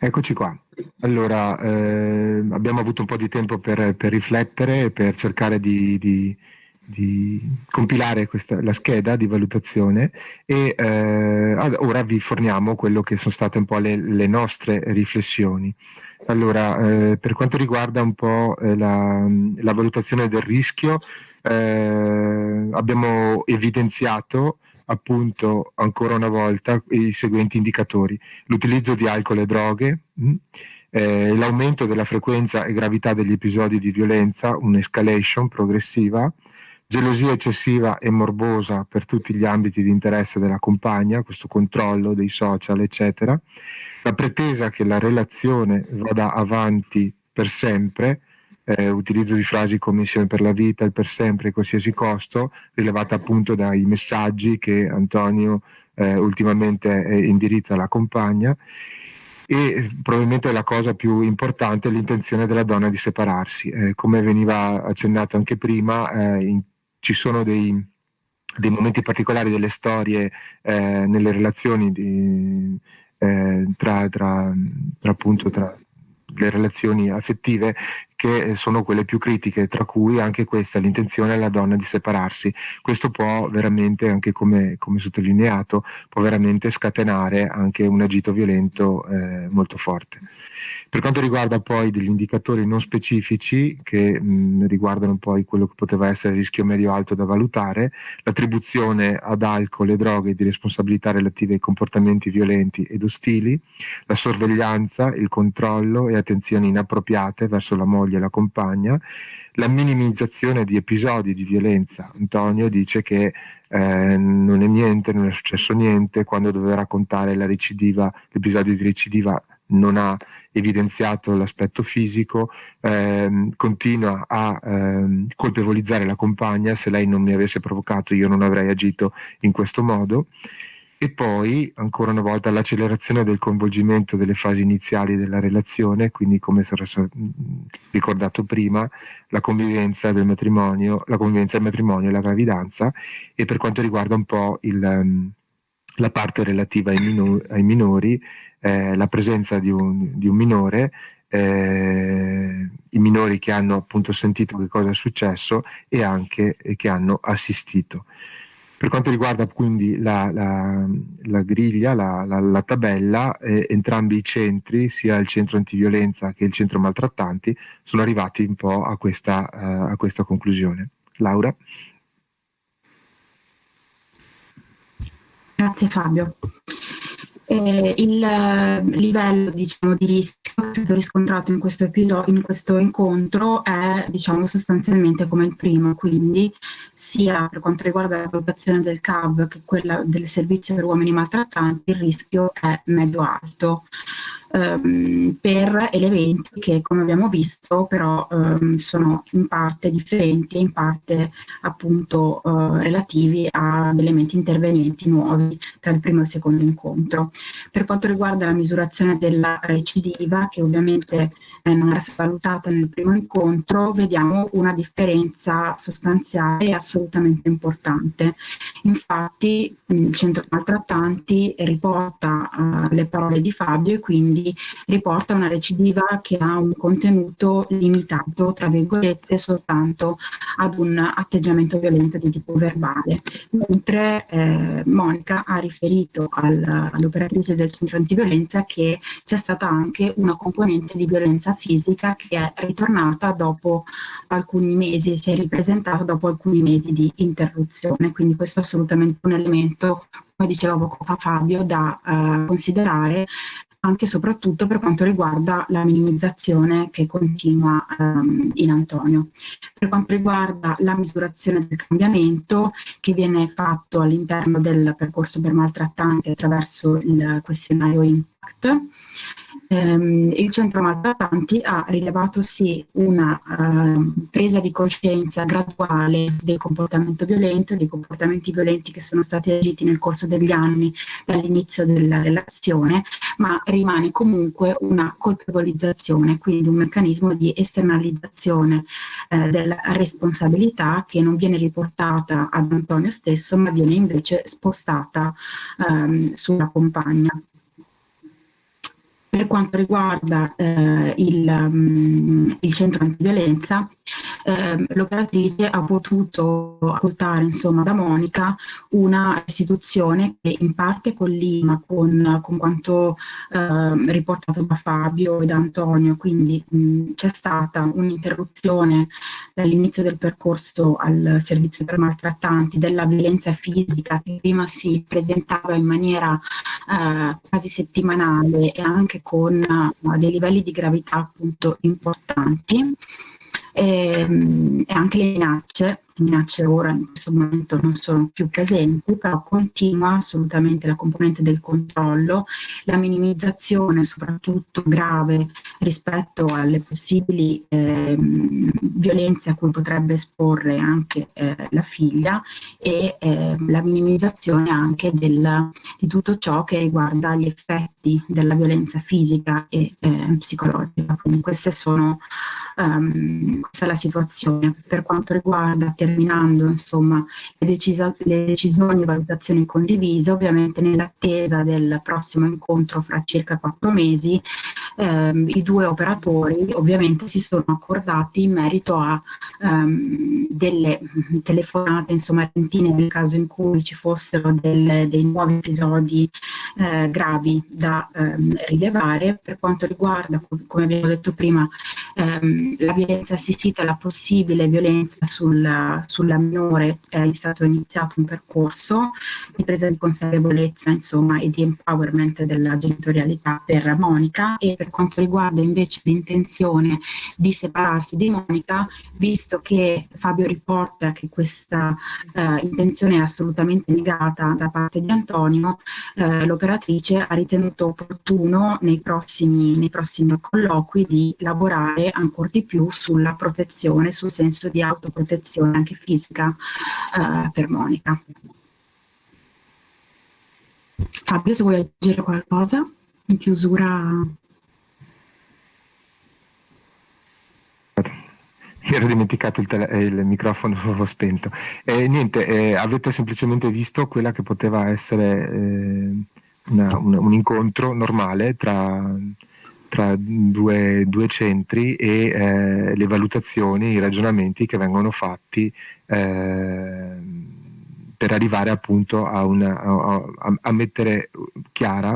S4: Eccoci qua. Allora, abbiamo avuto un po' di tempo per riflettere, per cercare di compilare la scheda di valutazione e ora vi forniamo quello che sono state un po' le nostre riflessioni. Allora, per quanto riguarda un po' la valutazione del rischio, abbiamo evidenziato appunto ancora una volta i seguenti indicatori: l'utilizzo di alcol e droghe, l'aumento della frequenza e gravità degli episodi di violenza, un'escalation progressiva, gelosia eccessiva e morbosa per tutti gli ambiti di interesse della compagna, questo controllo dei social, eccetera, la pretesa che la relazione vada avanti per sempre, utilizzo di frasi come insieme per la vita, il per sempre, qualsiasi costo, rilevata appunto dai messaggi che Antonio ultimamente indirizza alla compagna, e probabilmente la cosa più importante è l'intenzione della donna di separarsi. Come veniva accennato anche prima, ci sono dei momenti particolari delle storie nelle relazioni tra le relazioni affettive che sono quelle più critiche, tra cui anche questa, l'intenzione della donna di separarsi. Questo può veramente, anche come sottolineato, può veramente scatenare anche un agito violento molto forte. Per quanto riguarda poi degli indicatori non specifici che riguardano poi quello che poteva essere il rischio medio-alto da valutare, l'attribuzione ad alcol e droghe di responsabilità relative ai comportamenti violenti ed ostili, la sorveglianza, il controllo e attenzioni inappropriate verso la moglie e la compagna, la minimizzazione di episodi di violenza. Antonio dice che non è niente, non è successo niente, quando doveva raccontare l'episodio di recidiva non ha evidenziato l'aspetto fisico, continua a colpevolizzare la compagna: se lei non mi avesse provocato io non avrei agito in questo modo. E poi ancora una volta l'accelerazione del coinvolgimento delle fasi iniziali della relazione, quindi come sarà ricordato prima, la convivenza del matrimonio e la gravidanza. E per quanto riguarda un po' la parte relativa ai minori, la presenza di un minore, i minori che hanno appunto sentito che cosa è successo e anche che hanno assistito. Per quanto riguarda quindi la griglia, la tabella, entrambi i centri, sia il centro antiviolenza che il centro maltrattanti, sono arrivati un po' a questa conclusione. Laura?
S2: Grazie Fabio. Il livello, diciamo, di rischio che è stato riscontrato in questo incontro è, diciamo, sostanzialmente come il primo, quindi sia per quanto riguarda la valutazione del CAV che quella del servizio per uomini maltrattanti, il rischio è medio-alto. Per elementi che, come abbiamo visto, però sono in parte differenti e in parte appunto relativi ad elementi intervenienti nuovi tra il primo e il secondo incontro. Per quanto riguarda la misurazione della recidiva, che ovviamente non era stata valutata nel primo incontro, vediamo una differenza sostanziale e assolutamente importante. Infatti il centro maltrattanti riporta le parole di Fabio e quindi riporta una recidiva che ha un contenuto limitato, tra virgolette, soltanto ad un atteggiamento violento di tipo verbale, mentre Monica ha riferito all'operatrice del centro antiviolenza che c'è stata anche una componente di violenza fisica che è ritornata dopo alcuni mesi, si è ripresentata dopo alcuni mesi di interruzione, quindi questo è assolutamente un elemento, come diceva poco fa Fabio, da considerare anche e soprattutto per quanto riguarda la minimizzazione che continua in Antonio. Per quanto riguarda la misurazione del cambiamento che viene fatto all'interno del percorso per maltrattanti attraverso il questionario IMPACT, il centro maltrattanti ha rilevato sì una presa di coscienza graduale del comportamento violento e dei comportamenti violenti che sono stati agiti nel corso degli anni dall'inizio della relazione, ma rimane comunque una colpevolizzazione, quindi un meccanismo di esternalizzazione della responsabilità che non viene riportata ad Antonio stesso, ma viene invece spostata sulla compagna. Per quanto riguarda il centro antiviolenza, l'operatrice ha potuto ascoltare insomma da Monica una istituzione che in parte collima con quanto riportato da Fabio e da Antonio, quindi c'è stata un'interruzione dall'inizio del percorso al servizio per maltrattanti della violenza fisica che prima si presentava in maniera quasi settimanale e anche con dei livelli di gravità appunto importanti, e anche le minacce ora in questo momento non sono più presenti, però continua assolutamente la componente del controllo, la minimizzazione soprattutto grave rispetto alle possibili violenze a cui potrebbe esporre anche la figlia, e la minimizzazione anche di tutto ciò che riguarda gli effetti della violenza fisica e psicologica. Quindi questa è la situazione. Per quanto riguarda, terminando insomma, le decisioni e valutazioni condivise, ovviamente nell'attesa del prossimo incontro fra circa 4 mesi, i due operatori ovviamente si sono accordati in merito a delle telefonate insomma repentine nel caso in cui ci fossero dei nuovi episodi gravi da rilevare. Per quanto riguarda, come abbiamo detto prima, la violenza assistita, la possibile violenza sulla minore, è stato iniziato un percorso di presa di consapevolezza insomma e di empowerment della genitorialità per Monica. E per quanto riguarda invece l'intenzione di separarsi di Monica, visto che Fabio riporta che questa intenzione è assolutamente negata da parte di Antonio, l'operatrice ha ritenuto opportuno nei prossimi colloqui di lavorare ancora di più sulla protezione, sul senso di autoprotezione anche fisica per Monica. Fabio, se vuoi aggiungere qualcosa in chiusura.
S4: Mi ero dimenticato il microfono spento. Niente, avete semplicemente visto quella che poteva essere un incontro normale tra due centri e le valutazioni, i ragionamenti che vengono fatti per arrivare appunto a mettere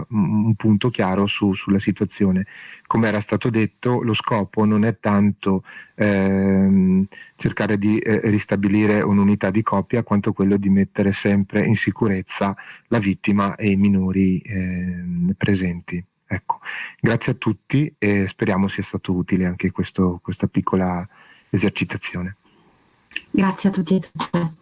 S4: un punto chiaro sulla situazione. Come era stato detto, lo scopo non è tanto cercare di ristabilire un'unità di coppia, quanto quello di mettere sempre in sicurezza la vittima e i minori presenti. Ecco, grazie a tutti e speriamo sia stato utile anche questa piccola esercitazione.
S2: Grazie a tutti e tutte.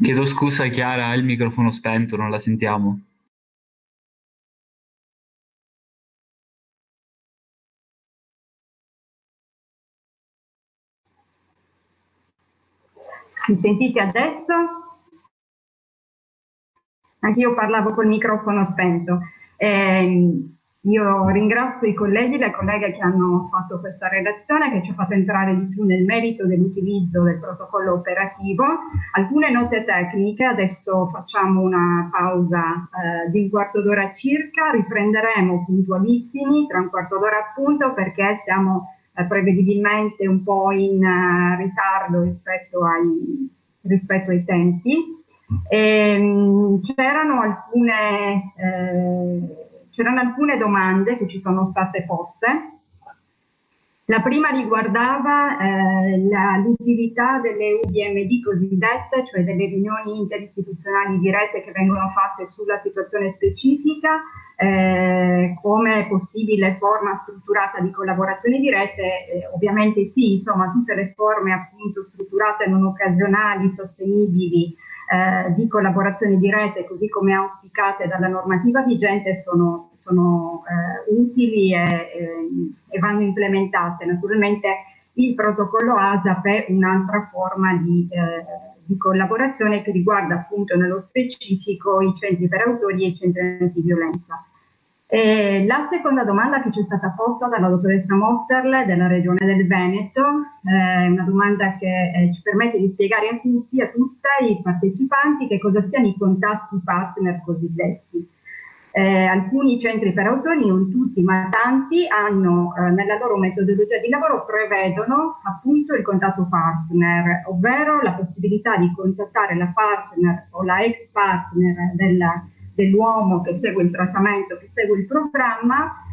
S5: Chiedo scusa Chiara, il microfono spento, non la sentiamo.
S1: Mi sentite adesso? Anch'io parlavo col microfono spento. Io ringrazio i colleghi e le colleghe che hanno fatto questa relazione, che ci ha fatto entrare di più nel merito dell'utilizzo del protocollo operativo. Alcune note tecniche, adesso facciamo una pausa di un quarto d'ora circa, riprenderemo puntualissimi tra un quarto d'ora appunto, perché siamo prevedibilmente un po' in ritardo rispetto ai tempi. C'erano alcune domande che ci sono state poste. La prima riguardava l'utilità delle UDMD cosiddette, cioè delle riunioni interistituzionali dirette che vengono fatte sulla situazione specifica, come possibile forma strutturata di collaborazioni dirette. Ovviamente sì, insomma, tutte le forme appunto strutturate non occasionali, sostenibili, di collaborazioni dirette, così come auspicate dalla normativa vigente, sono utili e vanno implementate. Naturalmente il protocollo ASAP è un'altra forma di di collaborazione che riguarda appunto nello specifico i centri per autori e i centri antiviolenza. La seconda domanda che ci è stata posta dalla dottoressa Motterle della Regione del Veneto è una domanda che ci permette di spiegare a tutti, a tutte i partecipanti, che cosa siano i contatti partner cosiddetti. Alcuni centri per autori, non tutti ma tanti, hanno nella loro metodologia di lavoro prevedono appunto il contatto partner, ovvero la possibilità di contattare la partner o la ex partner dell'uomo che segue il trattamento, che segue il programma.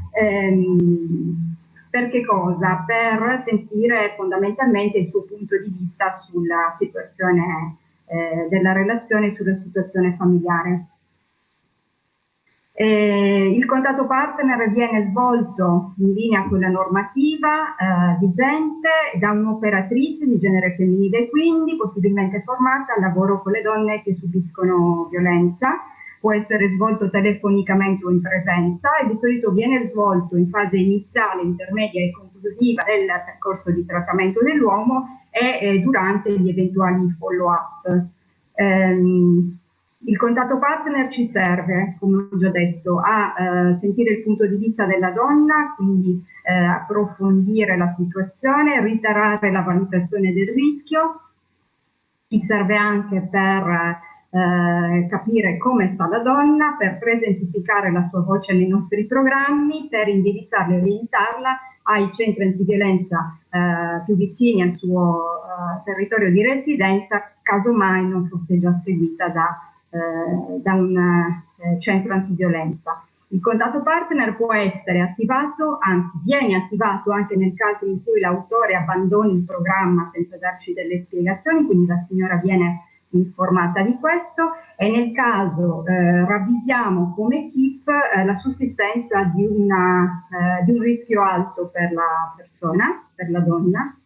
S1: Per che cosa? Per sentire fondamentalmente il suo punto di vista sulla situazione della relazione, sulla situazione familiare. Il contatto partner viene svolto in linea con la normativa vigente da un'operatrice di genere femminile, quindi possibilmente formata al lavoro con le donne che subiscono violenza. Può essere svolto telefonicamente o in presenza e di solito viene svolto in fase iniziale, intermedia e conclusiva del percorso di trattamento dell'uomo e durante gli eventuali follow-up. Il contatto partner ci serve, come ho già detto, a sentire il punto di vista della donna, quindi approfondire la situazione, ritarare la valutazione del rischio. Ci serve anche per capire come sta la donna, per presentificare la sua voce nei nostri programmi, per indirizzarla e orientarla ai centri antiviolenza più vicini al suo territorio di residenza, caso mai non fosse già seguita da un centro antiviolenza. Il contatto partner può essere attivato, anzi viene attivato anche nel caso in cui l'autore abbandoni il programma senza darci delle spiegazioni, quindi la signora viene informata di questo, e nel caso ravvisiamo come equip la sussistenza di un rischio alto per la persona, per la donna,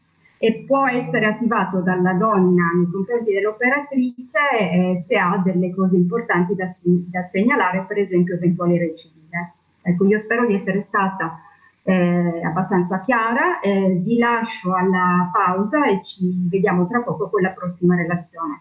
S1: e può essere attivato dalla donna nei confronti dell'operatrice se ha delle cose importanti da segnalare, per esempio eventuali recidive. Ecco, io spero di essere stata abbastanza chiara, vi lascio alla pausa e ci vediamo tra poco con la prossima relazione.